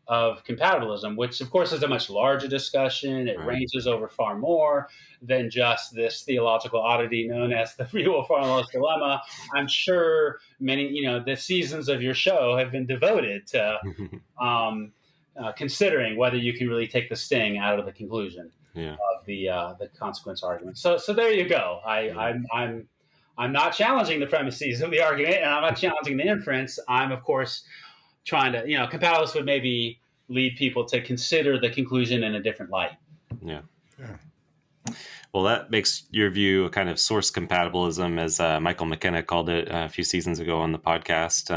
of compatibilism, which of course is a much larger discussion. It ranges over far more than just this theological oddity known as the free will foreknowledge dilemma. I'm sure many, the seasons of your show have been devoted to considering whether you can really take the sting out of the conclusion of the consequence argument. So there you go. I'm not challenging the premises of the argument, and I'm not challenging the inference. I'm, of course, trying to, compatibilists would maybe lead people to consider the conclusion in a different light. Yeah. Well, that makes your view a kind of source compatibilism, as Michael McKenna called it a few seasons ago on the podcast.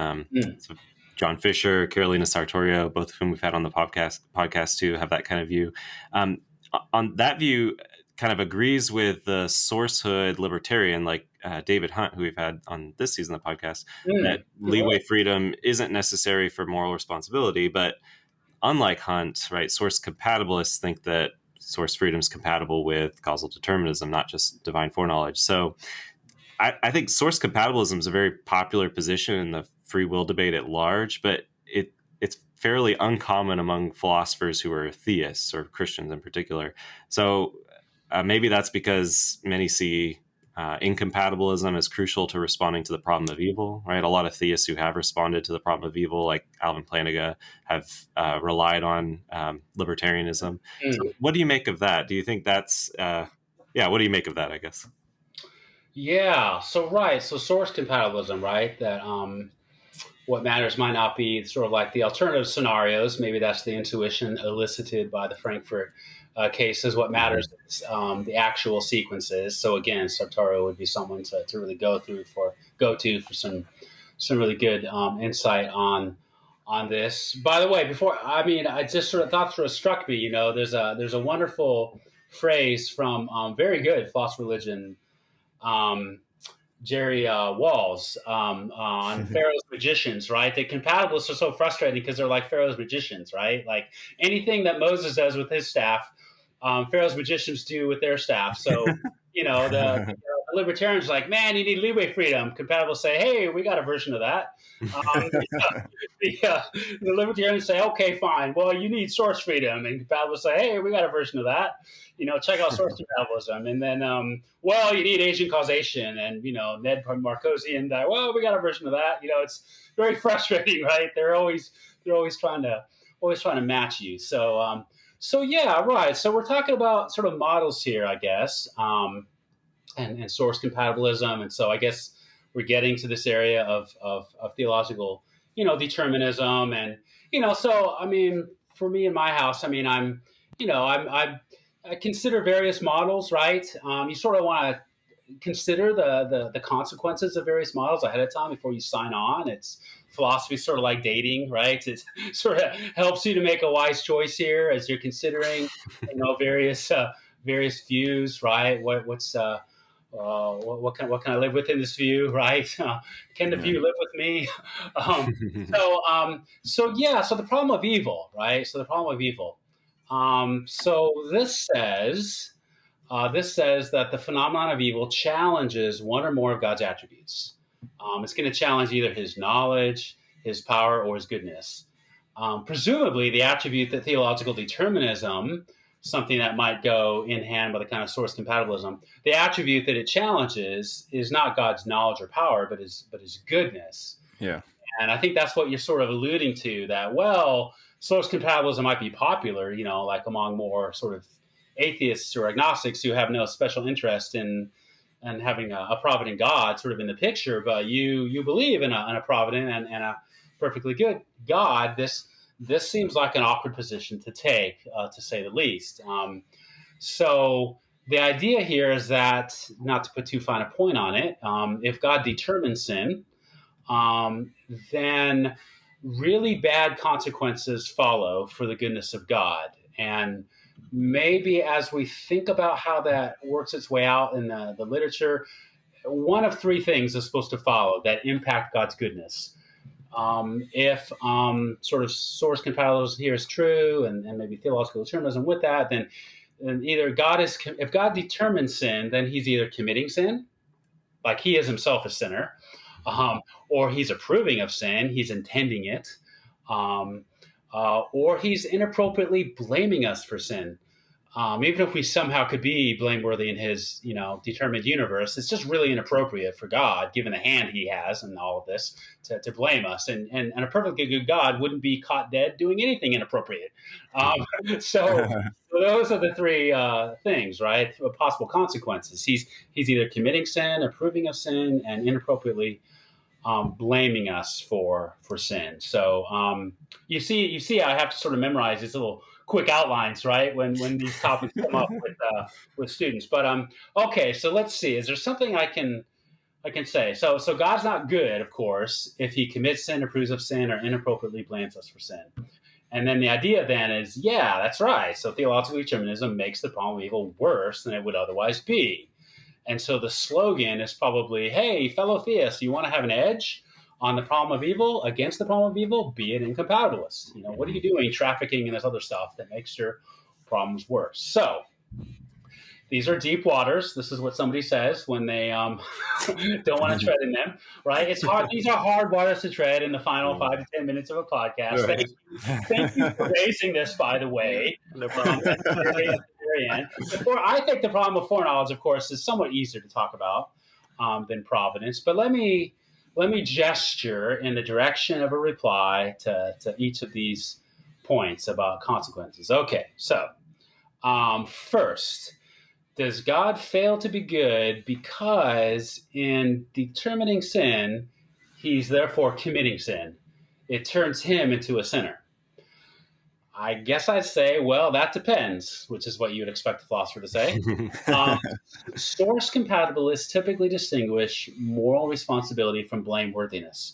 So John Fisher, Carolina Sartorio, both of whom we've had on the podcast too, have that kind of view. On that view, kind of agrees with the sourcehood libertarian, like David Hunt, who we've had on this season of the podcast, that leeway freedom isn't necessary for moral responsibility. But unlike Hunt, right, source compatibilists think that source freedom is compatible with causal determinism, not just divine foreknowledge. So I think source compatibilism is a very popular position in the free will debate at large, but it's fairly uncommon among philosophers who are theists, or Christians in particular. So maybe that's because many see incompatibilism as crucial to responding to the problem of evil, right? A lot of theists who have responded to the problem of evil, like Alvin Plantinga, have relied on libertarianism. So what do you make of that? Do you think that's, what do you make of that, I guess? Yeah, so source compatibilism, right? That what matters might not be sort of like the alternative scenarios. Maybe that's the intuition elicited by the Frankfurt cases. What matters is the actual sequences. So again, Sartori would be someone to really go to for some really good insight on this. By the way, I just sort of thought sort of struck me. There's a wonderful phrase from very good philosophy of religion. Jerry Walls on Pharaoh's magicians, right? The compatibilists are so frustrating because they're like Pharaoh's magicians, right? Like anything that Moses does with his staff, Pharaoh's magicians do with their staff. So, the libertarians are like, man, you need leeway freedom. Compatibilists say, hey, we got a version of that. The libertarians say, okay, fine. Well, you need source freedom. And compatibilists say, hey, we got a version of that. Check out source compatibilism. And then, you need agent causation. And, Ned Marcosian, well, we got a version of that. It's very frustrating, right? They're always trying to match you. So yeah, right. So we're talking about sort of models here, I guess, and source compatibilism. And so I guess we're getting to this area of theological, determinism. And, so, for me in my house, I consider various models, right? You sort of want to consider the consequences of various models ahead of time before you sign on. It's philosophy, sort of like dating, right? It sort of helps you to make a wise choice here as you're considering, various views, right? What can I live with in this view, right? Can the view live with me? So the problem of evil, right? So the problem of evil. So this says that the phenomenon of evil challenges one or more of God's attributes. It's going to challenge either his knowledge, his power, or his goodness. Presumably, the attribute that theological determinism, something that might go in hand with a kind of source compatibilism, the attribute that it challenges is not God's knowledge or power, but his goodness. Yeah. And I think that's what you're sort of alluding to, that, well, source compatibilism might be popular, like among more sort of atheists or agnostics who have no special interest in having a provident God sort of in the picture, but you believe in a provident and a perfectly good God. This seems like an awkward position to take, to say the least. So the idea here is that, not to put too fine a point on it, if God determines sin, then really bad consequences follow for the goodness of God. And maybe as we think about how that works its way out in the literature, one of three things is supposed to follow that impact God's goodness. If sort of source compatibilism here is true, and maybe theological determinism with that, then either if God determines sin, then he's either committing sin, like he is himself a sinner, or he's approving of sin, he's intending it, or he's inappropriately blaming us for sin. Even if we somehow could be blameworthy in his, determined universe, it's just really inappropriate for God, given the hand he has in all of this, to blame us. And a perfectly good God wouldn't be caught dead doing anything inappropriate. So those are the three things, right? Possible consequences. He's either committing sin, approving of sin, and inappropriately blaming us for sin. So you see, I have to sort of memorize these little quick outlines, right, when these topics come up with students. But okay, so let's see. Is there something I can say? So God's not good, of course, if he commits sin, approves of sin, or inappropriately blames us for sin. And then the idea then is, yeah, that's right. So theological determinism makes the problem of evil worse than it would otherwise be. And so the slogan is probably, hey, fellow theists, you want to have an edge on the problem of evil, against the problem of evil? Be an incompatibilist. What are you doing trafficking in this other stuff that makes your problems worse? So these are deep waters. This is what somebody says when they don't want to tread in them, right? It's hard. These are hard waters to tread in the final 5 to 10 minutes of a podcast. Right. Thank you for raising this, by the way. At the very end. I think the problem of foreknowledge, of course, is somewhat easier to talk about than providence. But let me gesture in the direction of a reply to each of these points about consequences. Okay, so first, does God fail to be good because in determining sin, he's therefore committing sin. It turns him into a sinner. I guess I'd say, well, that depends, which is what you would expect a philosopher to say. Um, Source compatibilists typically distinguish moral responsibility from blameworthiness.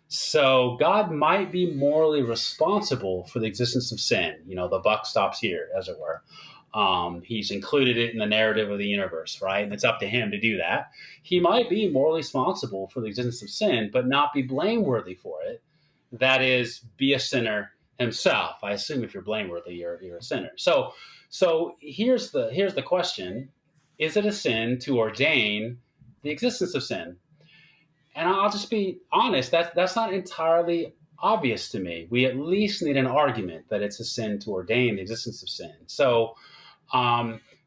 So God might be morally responsible for the existence of sin. The buck stops here, as it were. He's included it in the narrative of the universe, right? And it's up to him to do that. He might be morally responsible for the existence of sin, but not be blameworthy for it. That is, be a sinner himself. I assume if you're blameworthy, you're a sinner. So here's the question: is it a sin to ordain the existence of sin? And I'll just be honest, that's not entirely obvious to me. We at least need an argument that it's a sin to ordain the existence of sin. So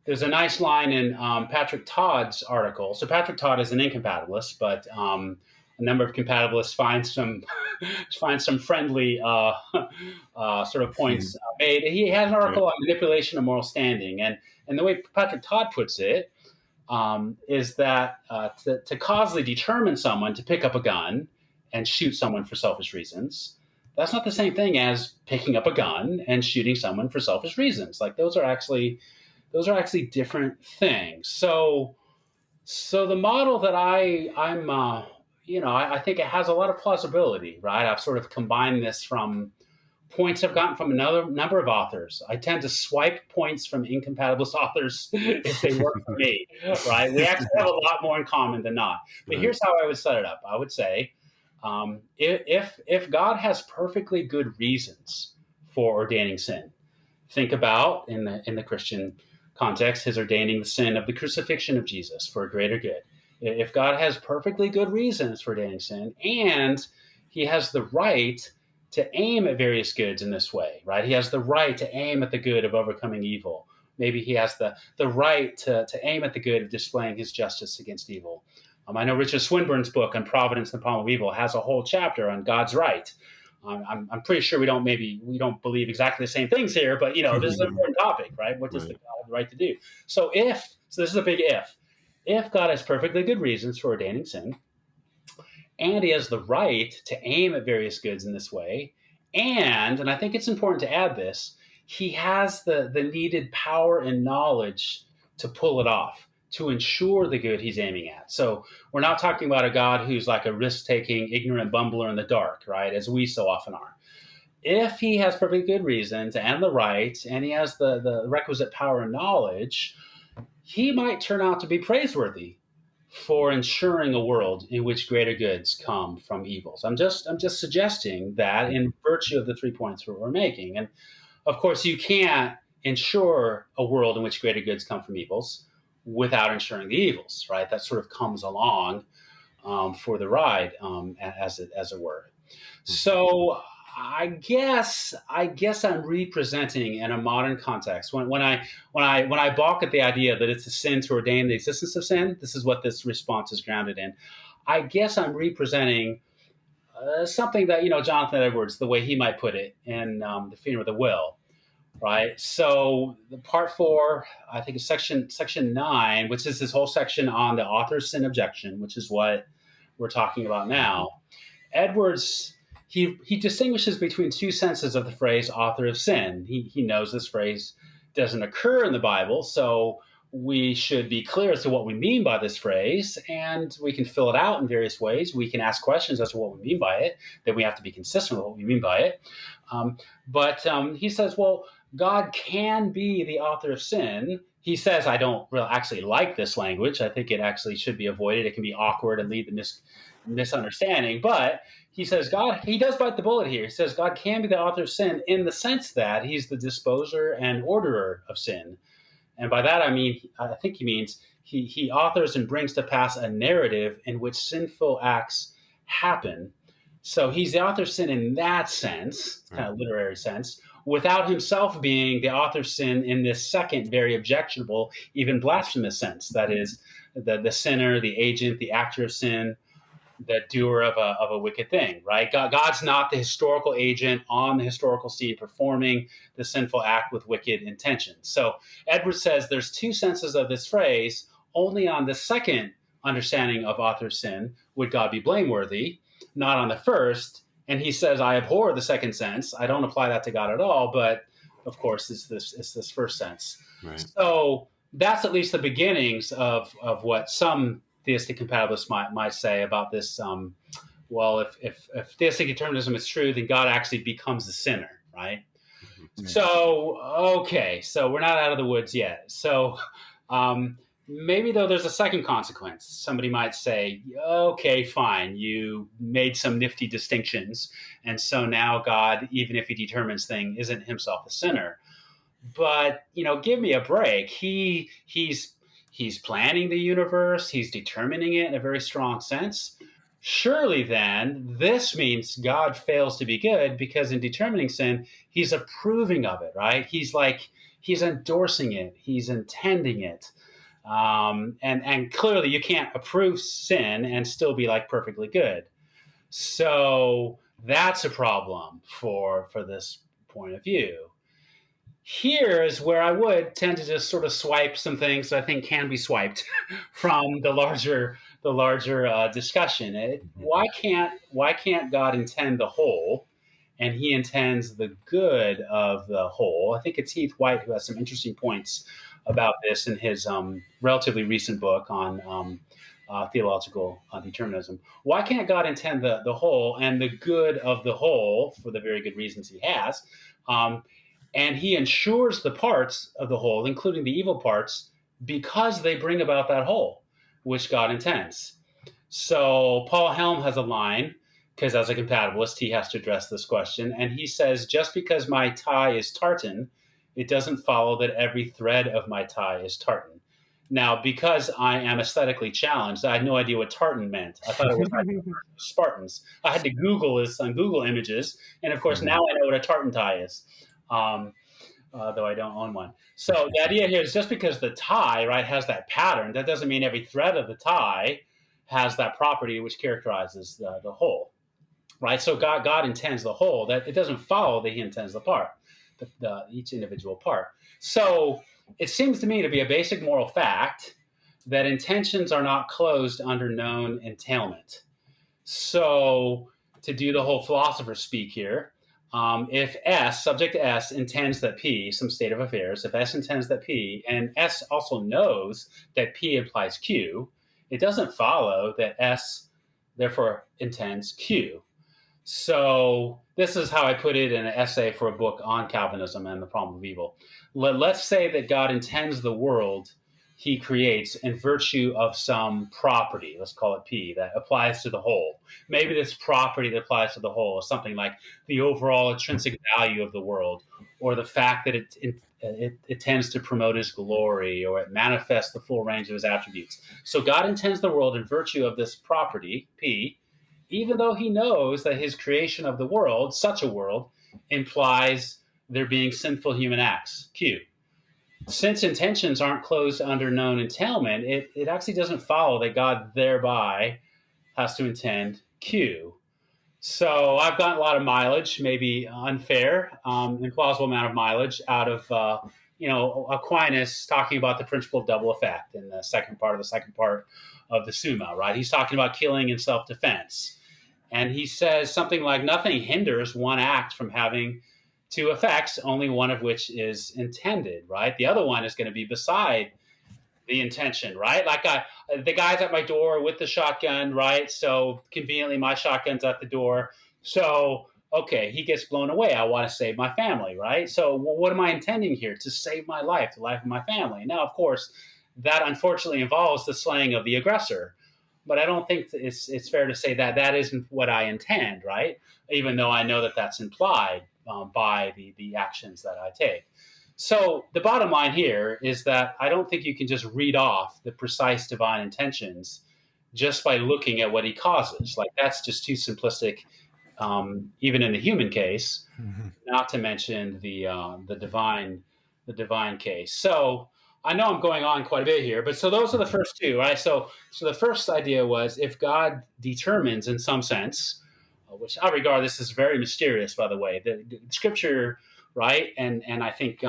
there's a nice line in Patrick Todd's article. So Patrick Todd is an incompatibilist, but a number of compatibilists find some friendly sort of points made. He has an article on manipulation of moral standing, and the way Patrick Todd puts it is that to causally determine someone to pick up a gun and shoot someone for selfish reasons, that's not the same thing as picking up a gun and shooting someone for selfish reasons. Like those are actually different things. So the model that I think it has a lot of plausibility, right? I've sort of combined this from points I've gotten from another number of authors. I tend to swipe points from incompatibilist authors if they work for me, right? We actually have a lot more in common than not. But here's how I would set it up. I would say, if God has perfectly good reasons for ordaining sin, think about in the Christian context his ordaining the sin of the crucifixion of Jesus for a greater good. If God has perfectly good reasons for ordaining sin, and he has the right to aim at various goods in this way, right? He has the right to aim at the good of overcoming evil. Maybe he has the right to aim at the good of displaying his justice against evil. I know Richard Swinburne's book on Providence and the Problem of Evil has a whole chapter on God's right. I'm pretty sure we don't believe exactly the same things here, but this is an important topic, right? What does the God have the right to do? So this is a big if. If God has perfectly good reasons for ordaining sin, and he has the right to aim at various goods in this way, and I think it's important to add this, he has the needed power and knowledge to pull it off, to ensure the good he's aiming at. So we're not talking about a God who's like a risk-taking, ignorant bumbler in the dark, right, as we so often are. If he has perfectly good reasons and the right, and he has the requisite power and knowledge, he might turn out to be praiseworthy for ensuring a world in which greater goods come from evils. I'm just suggesting that in virtue of the 3 points we're making. And of course, you can't ensure a world in which greater goods come from evils without ensuring the evils, right? That sort of comes along for the ride, as it were. So I guess I'm representing in a modern context. When I balk at the idea that it's a sin to ordain the existence of sin, this is what this response is grounded in. I guess I'm representing something that Jonathan Edwards, the way he might put it in The Freedom of the Will, right? So the part 4, I think, is section 9, which is this whole section on the author's sin objection, which is what we're talking about now. Edwards, he distinguishes between two senses of the phrase author of sin. He knows this phrase doesn't occur in the Bible, so we should be clear as to what we mean by this phrase, and we can fill it out in various ways. We can ask questions as to what we mean by it, then we have to be consistent with what we mean by it. But he says, well, God can be the author of sin. He says, I don't really actually like this language. I think it actually should be avoided. It can be awkward and lead to misunderstanding. But he says he does bite the bullet here. He says God can be the author of sin in the sense that he's the disposer and orderer of sin. And by that, I think he means he authors and brings to pass a narrative in which sinful acts happen. So he's the author of sin in that sense, kind of literary sense, without himself being the author of sin in this second, very objectionable, even blasphemous sense. That is, the sinner, the agent, the actor of sin, the doer of a wicked thing, right? God's not the historical agent on the historical scene performing the sinful act with wicked intentions. So Edwards says there's two senses of this phrase. Only on the second understanding of author of sin would God be blameworthy. not on the first. And he says, I abhor the second sense. I don't apply that to God at all, but of course it's this first sense. Right. So that's at least the beginnings of what some theistic compatibilists might say about this. Well, if theistic determinism is true, then God actually becomes a sinner, right? Mm-hmm. So, okay, so we're not out of the woods yet. So maybe, though, there's a second consequence. Somebody might say, okay, fine, you made some nifty distinctions, and so now God, even if he determines things, isn't himself a sinner. But, give me a break. He's planning the universe. He's determining it in a very strong sense. Surely then, this means God fails to be good, because in determining sin, he's approving of it, right? He's endorsing it. He's intending it. And clearly you can't approve sin and still be perfectly good. So that's a problem for this point of view. Here is where I would tend to just sort of swipe some things that I think can be swiped from the larger discussion. Why can't God intend the whole, and he intends the good of the whole? I think it's Heath White who has some interesting points about this in his relatively recent book on theological determinism. Why can't God intend the whole and the good of the whole for the very good reasons he has? And he ensures the parts of the whole, including the evil parts, because they bring about that whole, which God intends. So Paul Helm has a line, because as a compatibilist, he has to address this question. And he says, just because my tie is tartan, it doesn't follow that every thread of my tie is tartan. Now, because I am aesthetically challenged, I had no idea what tartan meant. I thought it was Spartans. I had to Google this on Google Images. And of course, now I know what a tartan tie is. Though I don't own one. So the idea here is just because the tie, right, has that pattern, that doesn't mean every thread of the tie has that property which characterizes the whole, right? So God intends the whole. That it doesn't follow that he intends the part, each individual part. So it seems to me to be a basic moral fact that intentions are not closed under known entailment. So to do the whole philosopher speak here, if S, subject to S, intends that P, some state of affairs, if S intends that P, and S also knows that P implies Q, it doesn't follow that S therefore intends Q. So this is how I put it in an essay for a book on Calvinism and the problem of evil. Let's say that God intends the world he creates in virtue of some property, let's call it P, that applies to the whole. Maybe this property that applies to the whole is something like the overall intrinsic value of the world, or the fact that it tends to promote his glory, or it manifests the full range of his attributes. So God intends the world in virtue of this property, P, even though he knows that his creation of the world, such a world, implies there being sinful human acts, Q. Since intentions aren't closed under known entailment, it actually doesn't follow that God thereby has to intend Q. So I've gotten a lot of mileage, maybe unfair, implausible amount of mileage out of Aquinas talking about the principle of double effect in the second part of the Summa, right? He's talking about killing in self-defense. And he says something like, nothing hinders one act from having two effects, only one of which is intended, right? The other one is going to be beside the intention, right? Like the guy's at my door with the shotgun, right? So conveniently my shotgun's at the door. So, okay, he gets blown away. I want to save my family, right? So what am I intending here? To save my life, the life of my family. Now, of course, that unfortunately involves the slaying of the aggressor. But I don't think it's fair to say that that isn't what I intend, right? Even though I know that that's implied by the actions that I take. So the bottom line here is that I don't think you can just read off the precise divine intentions just by looking at what he causes. Like, that's just too simplistic, even in the human case, not to mention the divine case. So I know I'm going on quite a bit here, but so those are the first two, right? So the first idea was, if God determines in some sense, which I regard this as very mysterious, by the way, the scripture, right? And I think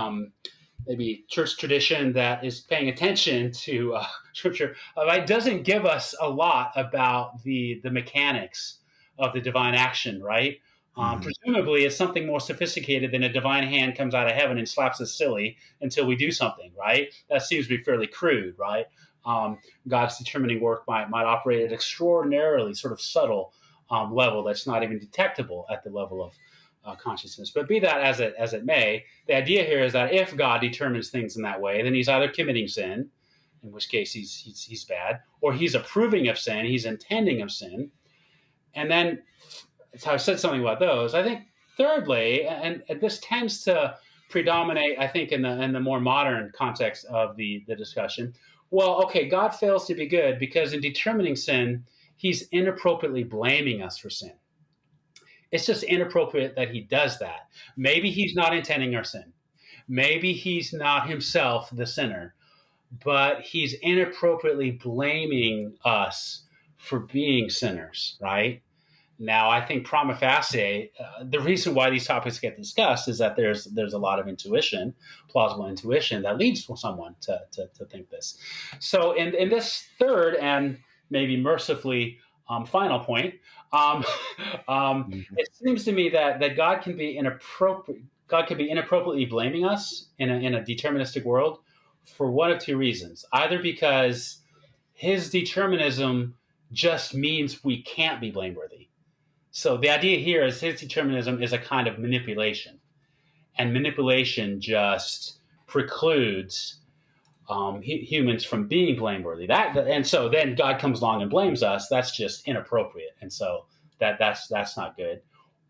maybe church tradition that is paying attention to scripture, it doesn't give us a lot about the mechanics of the divine action, right? Presumably, it's something more sophisticated than a divine hand comes out of heaven and slaps us silly until we do something, right? That seems to be fairly crude, right? God's determining work might operate at an extraordinarily sort of subtle level that's not even detectable at the level of consciousness. But be that as it may, the idea here is that if God determines things in that way, then he's either committing sin, in which case he's bad, or he's approving of sin, he's intending of sin. And then, so I said something about those. I think thirdly, and this tends to predominate, I think, in the more modern context of the discussion. Well, okay, God fails to be good because in determining sin, he's inappropriately blaming us for sin. It's just inappropriate that he does that. Maybe he's not intending our sin. Maybe he's not himself the sinner, but he's inappropriately blaming us for being sinners, right? Now, I think prima facie, the reason why these topics get discussed is that there's a lot of intuition, plausible intuition, that leads someone to think this. So in this third and maybe mercifully final point, it seems to me that God can be inappropriate. God can be inappropriately blaming us in a deterministic world for one of two reasons. Either because his determinism just means we can't be blameworthy. So the idea here is his determinism is a kind of manipulation, and manipulation just precludes humans from being blameworthy. And so then God comes along and blames us. That's just inappropriate, and so that's not good.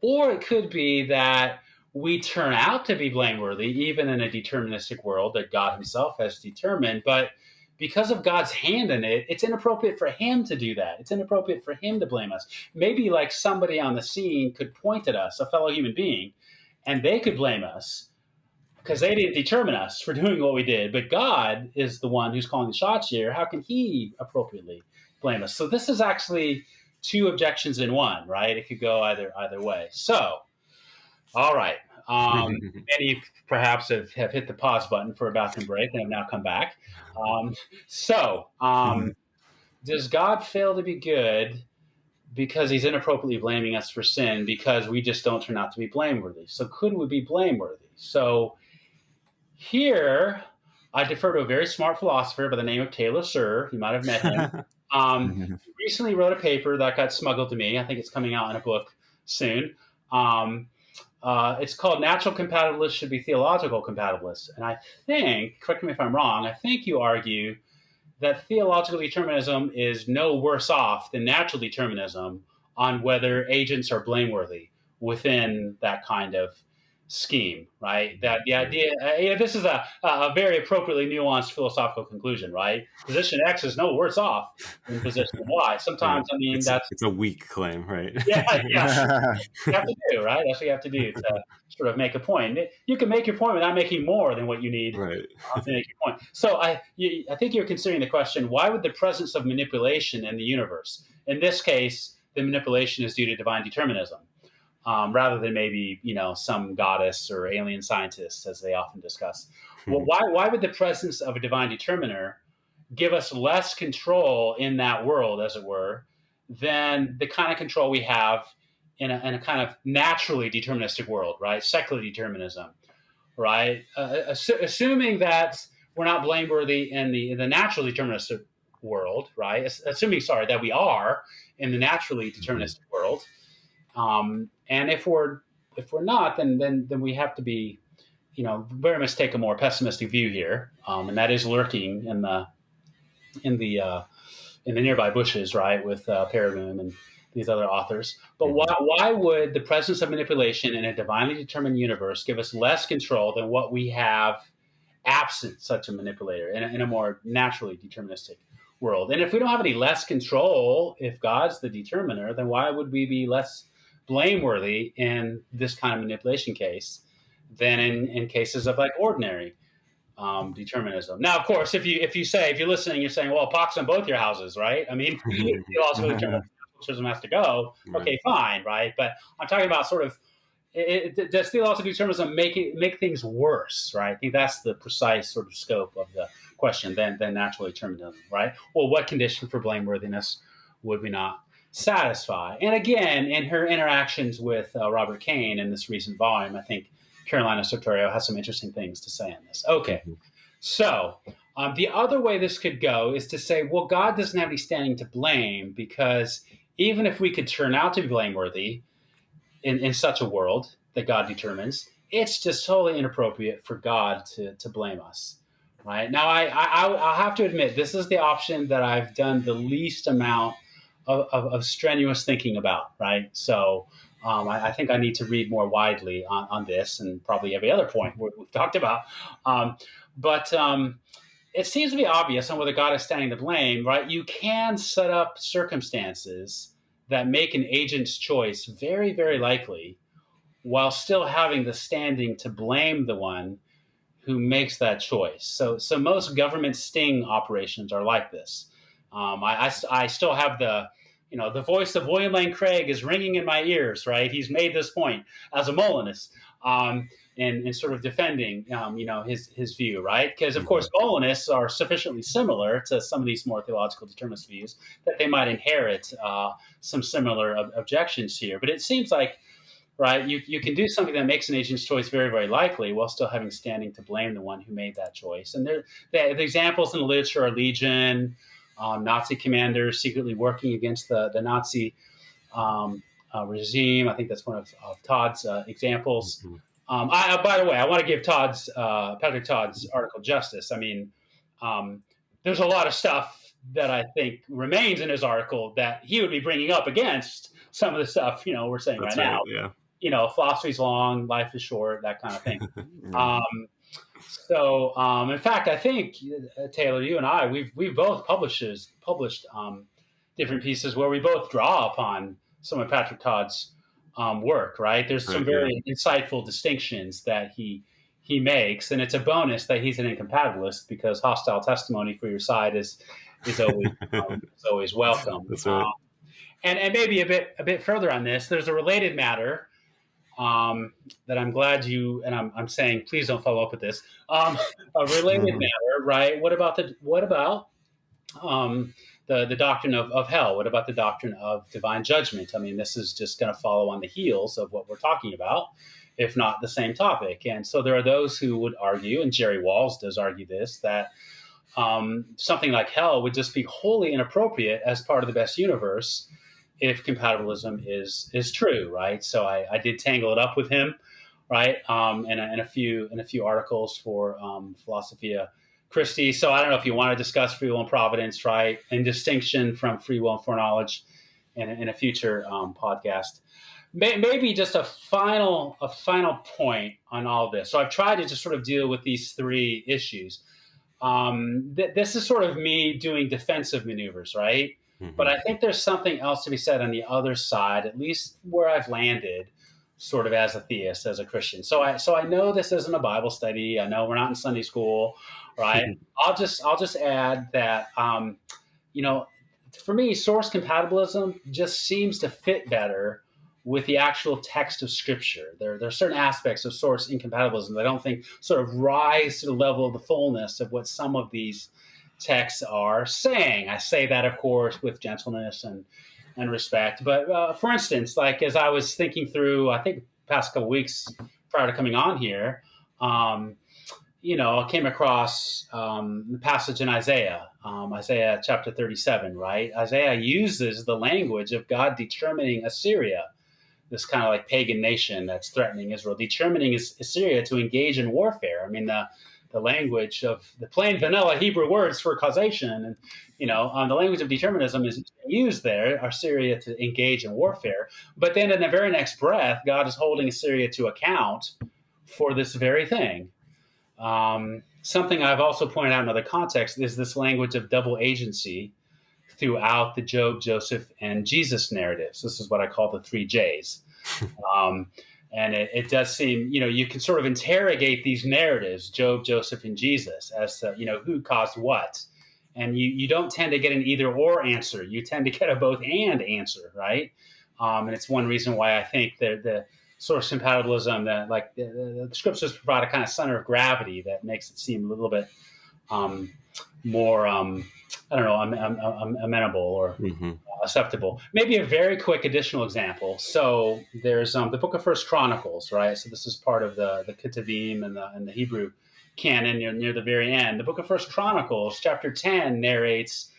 Or it could be that we turn out to be blameworthy, even in a deterministic world that God himself has determined, but because of God's hand in it, it's inappropriate for him to do that. It's inappropriate for him to blame us. Maybe like somebody on the scene could point at us, a fellow human being, and they could blame us because they didn't determine us for doing what we did. But God is the one who's calling the shots here. How can he appropriately blame us? So this is actually two objections in one, right? It could go either way. So, all right. Many perhaps have hit the pause button for a bathroom break and have now come back. Does God fail to be good because he's inappropriately blaming us for sin because we just don't turn out to be blameworthy? So could we be blameworthy? So here I defer to a very smart philosopher by the name of Taylor Sir. You might have met him. He recently wrote a paper that got smuggled to me. I think it's coming out in a book soon. It's called Natural Compatibilists Should Be Theological Compatibilists. And I think, correct me if I'm wrong, I think you argue that theological determinism is no worse off than natural determinism on whether agents are blameworthy within that kind of scheme, right? That the idea, this is a very appropriately nuanced philosophical conclusion, right? Position X is no worse off than position Y. Sometimes, I mean, it's a weak claim, right? Yeah. You have to do, right? That's what you have to do to sort of make a point. You can make your point without making more than what you need right. to make your point. So I think you're considering the question, why would the presence of manipulation in the universe? In this case, the manipulation is due to divine determinism, rather than maybe, some goddess or alien scientists, as they often discuss. Well, why would the presence of a divine determiner give us less control in that world, as it were, than the kind of control we have in a kind of naturally deterministic world, right? Secular determinism, right? Assuming that we're not blameworthy in the naturally deterministic world, right? Assuming, that we are in the naturally deterministic world, and if we're not, then we have to be, very much take a more pessimistic view here, and that is lurking in the nearby bushes, right, with Peregrine and these other authors. But why would the presence of manipulation in a divinely determined universe give us less control than what we have absent such a manipulator in a more naturally deterministic world? And if we don't have any less control, if God's the determiner, then why would we be less blameworthy in this kind of manipulation case than in cases of like ordinary determinism? Now, of course, if you're listening, you're saying, well, pox on both your houses, right? I mean, theological determinism has to go. Okay, fine, right? But I'm talking about sort of, does theological determinism make things worse, right? I think that's the precise sort of scope of the question than natural determinism, right? Well, what condition for blameworthiness would we not satisfy. And again, in her interactions with Robert Kane in this recent volume, I think Carolina Sartorio has some interesting things to say on this. Okay, Mhm. so the other way this could go is to say, well, God doesn't have any standing to blame, because even if we could turn out to be blameworthy in such a world that God determines, it's just totally inappropriate for God to blame us. Right now, I'll have to admit, this is the option that I've done the least amount of strenuous thinking about. Right, so I think I need to read more widely on this, and probably every other point we've talked about. Um, but it seems to be obvious on whether God is standing to blame. Right, you can set up circumstances that make an agent's choice very, very likely, while still having the standing to blame the one who makes that choice. So most government sting operations are like this. I still have the voice of William Lane Craig is ringing in my ears. Right, he's made this point as a Molinist, in sort of defending his view. Right, because of course Molinists are sufficiently similar to some of these more theological determinist views that they might inherit some similar objections here. But it seems like, right, you can do something that makes an agent's choice very, very likely, while still having standing to blame the one who made that choice. And the examples in the literature are legion. Nazi commanders secretly working against the Nazi regime. I think that's one of Todd's examples. Mhm. By the way, I want to give Patrick Todd's article justice. I mean, there's a lot of stuff that I think remains in his article that he would be bringing up against some of the stuff we're saying That's right now. right. Philosophy's long, life is short, that kind of thing. Yeah. In fact, I think Taylor, you and I, we've both published different pieces where we both draw upon some of Patrick Todd's work. Right, there's some Right, yeah. very insightful distinctions that he makes, and it's a bonus that he's an incompatibilist, because hostile testimony for your side is always welcome. That's right. And maybe a bit further on this, there's a related matter that I'm glad and I'm saying, please don't follow up with this. A related matter, right? What about the doctrine of hell? What about the doctrine of divine judgment? I mean, this is just going to follow on the heels of what we're talking about, if not the same topic. And so there are those who would argue, and Jerry Walls does argue this, that something like hell would just be wholly inappropriate as part of the best universe if compatibilism is true, right? So I did tangle it up with him, right, in a few articles for Philosophia Christi. So I don't know if you want to discuss free will and providence, right, in distinction from free will and foreknowledge, in a future podcast. Maybe just a final point on all of this. So I've tried to just sort of deal with these three issues. This is sort of me doing defensive maneuvers, right? But I think there's something else to be said on the other side, at least where I've landed, sort of as a theist, as a Christian. So I know this isn't a Bible study. I know we're not in Sunday school, right? I'll just add that for me, source compatibilism just seems to fit better with the actual text of Scripture. There are certain aspects of source incompatibilism that I don't think sort of rise to the level of the fullness of what some of these texts are saying. I say that, of course, with gentleness and respect. But for instance, like as I was thinking through, I think the past couple of weeks prior to coming on here, I came across the passage in Isaiah, Isaiah chapter 37, right? Isaiah uses the language of God determining Assyria, this kind of like pagan nation that's threatening Israel, determining Assyria to engage in warfare. I mean, the language of the plain vanilla Hebrew words for causation, and the language of determinism is used there, Assyria to engage in warfare. But then in the very next breath, God is holding Assyria to account for this very thing. Something I've also pointed out in other contexts is this language of double agency throughout the Job, Joseph, and Jesus narratives. This is what I call the three J's. And it does seem, you can sort of interrogate these narratives, Job, Joseph, and Jesus, as to, who caused what. And you don't tend to get an either or answer. You tend to get a both and answer, right? And it's one reason why I think that the source compatibilism, that like the scriptures provide a kind of center of gravity that makes it seem a little bit more, amenable or acceptable. Maybe a very quick additional example. So there's the Book of First Chronicles, right? So this is part of the Ketuvim and the Hebrew canon near the very end. The Book of First Chronicles, chapter 10, narrates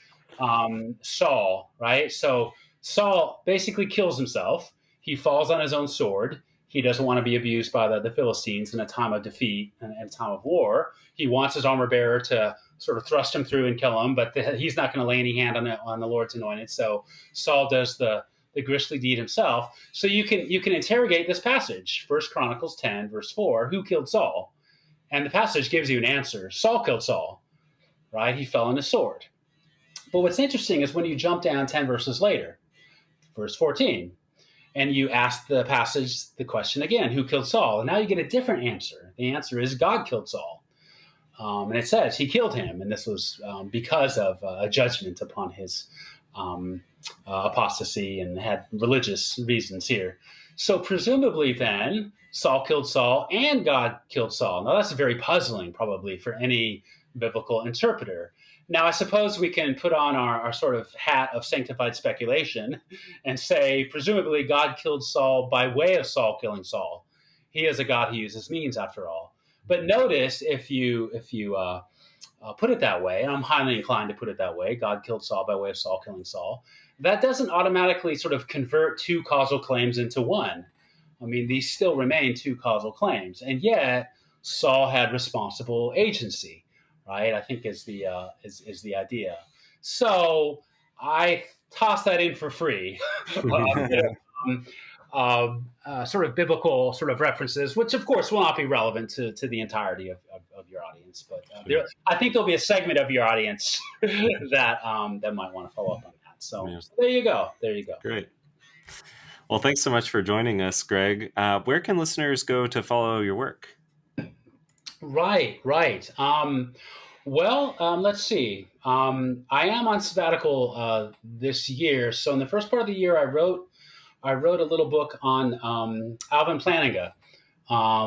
Saul, right? So Saul basically kills himself. He falls on his own sword. He doesn't want to be abused by the Philistines in a time of defeat and a time of war. He wants his armor bearer to sort of thrust him through and kill him, but he's not going to lay any hand on the Lord's anointed. So Saul does the grisly deed himself. So you can interrogate this passage, 1 Chronicles 10, verse 4, who killed Saul? And the passage gives you an answer. Saul killed Saul, right? He fell on his sword. But what's interesting is when you jump down 10 verses later, verse 14, and you ask the passage the question again, who killed Saul? And now you get a different answer. The answer is God killed Saul. And it says he killed him. And this was because of a judgment upon his apostasy, and had religious reasons here. So presumably then, Saul killed Saul and God killed Saul. Now that's very puzzling probably for any biblical interpreter. Now, I suppose we can put on our sort of hat of sanctified speculation and say, presumably, God killed Saul by way of Saul killing Saul. He is a God who uses means, after all. But notice, if you put it that way, and I'm highly inclined to put it that way, God killed Saul by way of Saul killing Saul, that doesn't automatically sort of convert two causal claims into one. I mean, these still remain two causal claims. And yet, Saul had responsible agency. Right, I think is the idea. So I toss that in for free. Sort of biblical sort of references, which of course will not be relevant to the entirety of your audience, but I think there'll be a segment of your audience that might want to follow up on that. So there you go. Great. Well, thanks so much for joining us, Greg. Where can listeners go to follow your work? Right. Let's see. I am on sabbatical this year. So in the first part of the year, I wrote a little book on Alvin Plantinga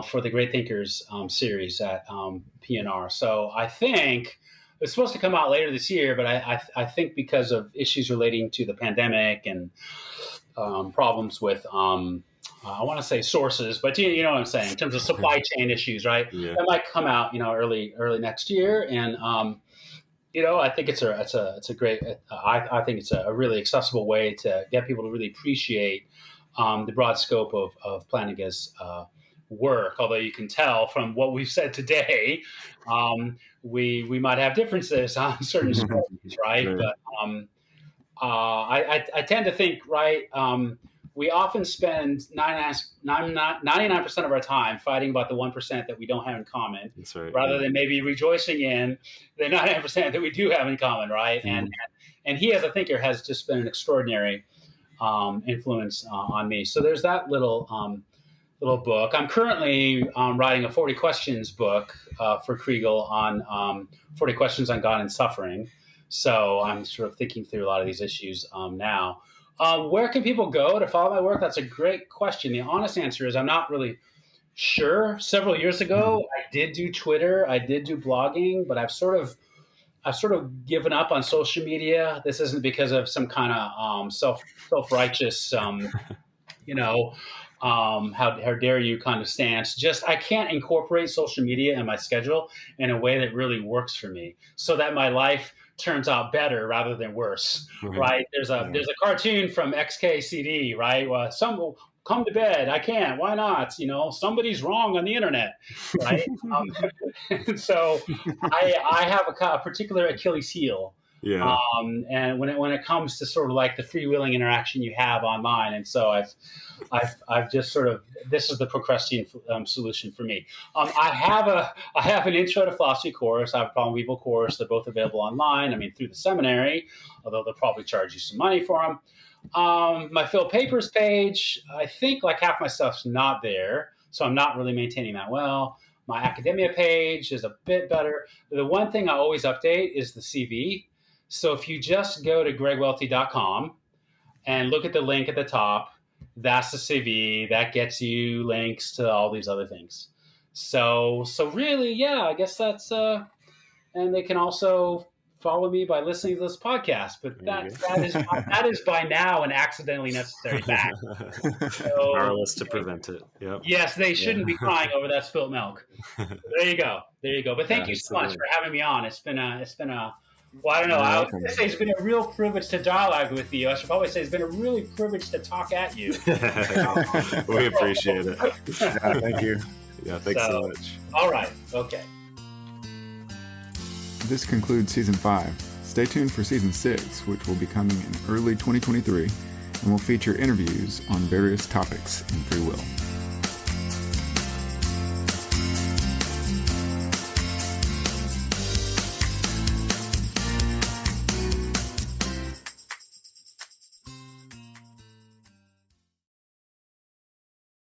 for the Great Thinkers series at PNR. So I think it's supposed to come out later this year, but I think because of issues relating to the pandemic and problems with I want to say sources, but you know what I'm saying in terms of supply chain issues, right? Yeah. That might come out, early next year, and I think it's a great. I think it's a really accessible way to get people to really appreciate the broad scope of Plantinga's work. Although you can tell from what we've said today, we might have differences on certain stories, right? Right. But I tend to think, right. We often spend 99% of our time fighting about the 1% that we don't have in common, That's right, rather than maybe rejoicing in the 99% that we do have in common, right? Mm-hmm. And he, as a thinker, has just been an extraordinary influence on me. So there's that little book. I'm currently writing a 40 questions book for Kriegel on 40 questions on God and suffering. So I'm sort of thinking through a lot of these issues now. Where can people go to follow my work? That's a great question. The honest answer is I'm not really sure. Several years ago, I did do Twitter, I did do blogging, but I've sort of given up on social media. This isn't because of some kind of self-righteous, how dare you kind of stance. Just I can't incorporate social media in my schedule in a way that really works for me, so that my life turns out better rather than worse, right? There's a cartoon from XKCD, right? Well, some will come to bed. I can't. Why not? Somebody's wrong on the internet, right? So I have a particular Achilles heel. Yeah. And when it comes to sort of like the freewheeling interaction you have online, and so I've just sort of, this is the procrastinating solution for me. I have an intro to philosophy course. I have a problem people course. They're both available online. I mean, through the seminary, although they'll probably charge you some money for them. My Phil Papers page, I think like half my stuff's not there, so I'm not really maintaining that well. My academia page is a bit better. The one thing I always update is the CV. So if you just go to gregwelty.com and look at the link at the top, that's the CV. That gets you links to all these other things. So really, yeah, I guess that's and they can also follow me by listening to this podcast. But that is by now an accidentally necessary fact. So, Powerless to prevent it. Yep. Yes, they shouldn't be crying over that spilt milk. There you go. But thank you so much for having me on. It's been a well, I don't know. I was going to say it's been a real privilege to dialogue with you. I should probably say it's been a really privilege to talk at you. We appreciate it. Thank you. Yeah, thanks so much. All right. Okay. This concludes Season 5. Stay tuned for Season 6, which will be coming in early 2023, and will feature interviews on various topics in free will.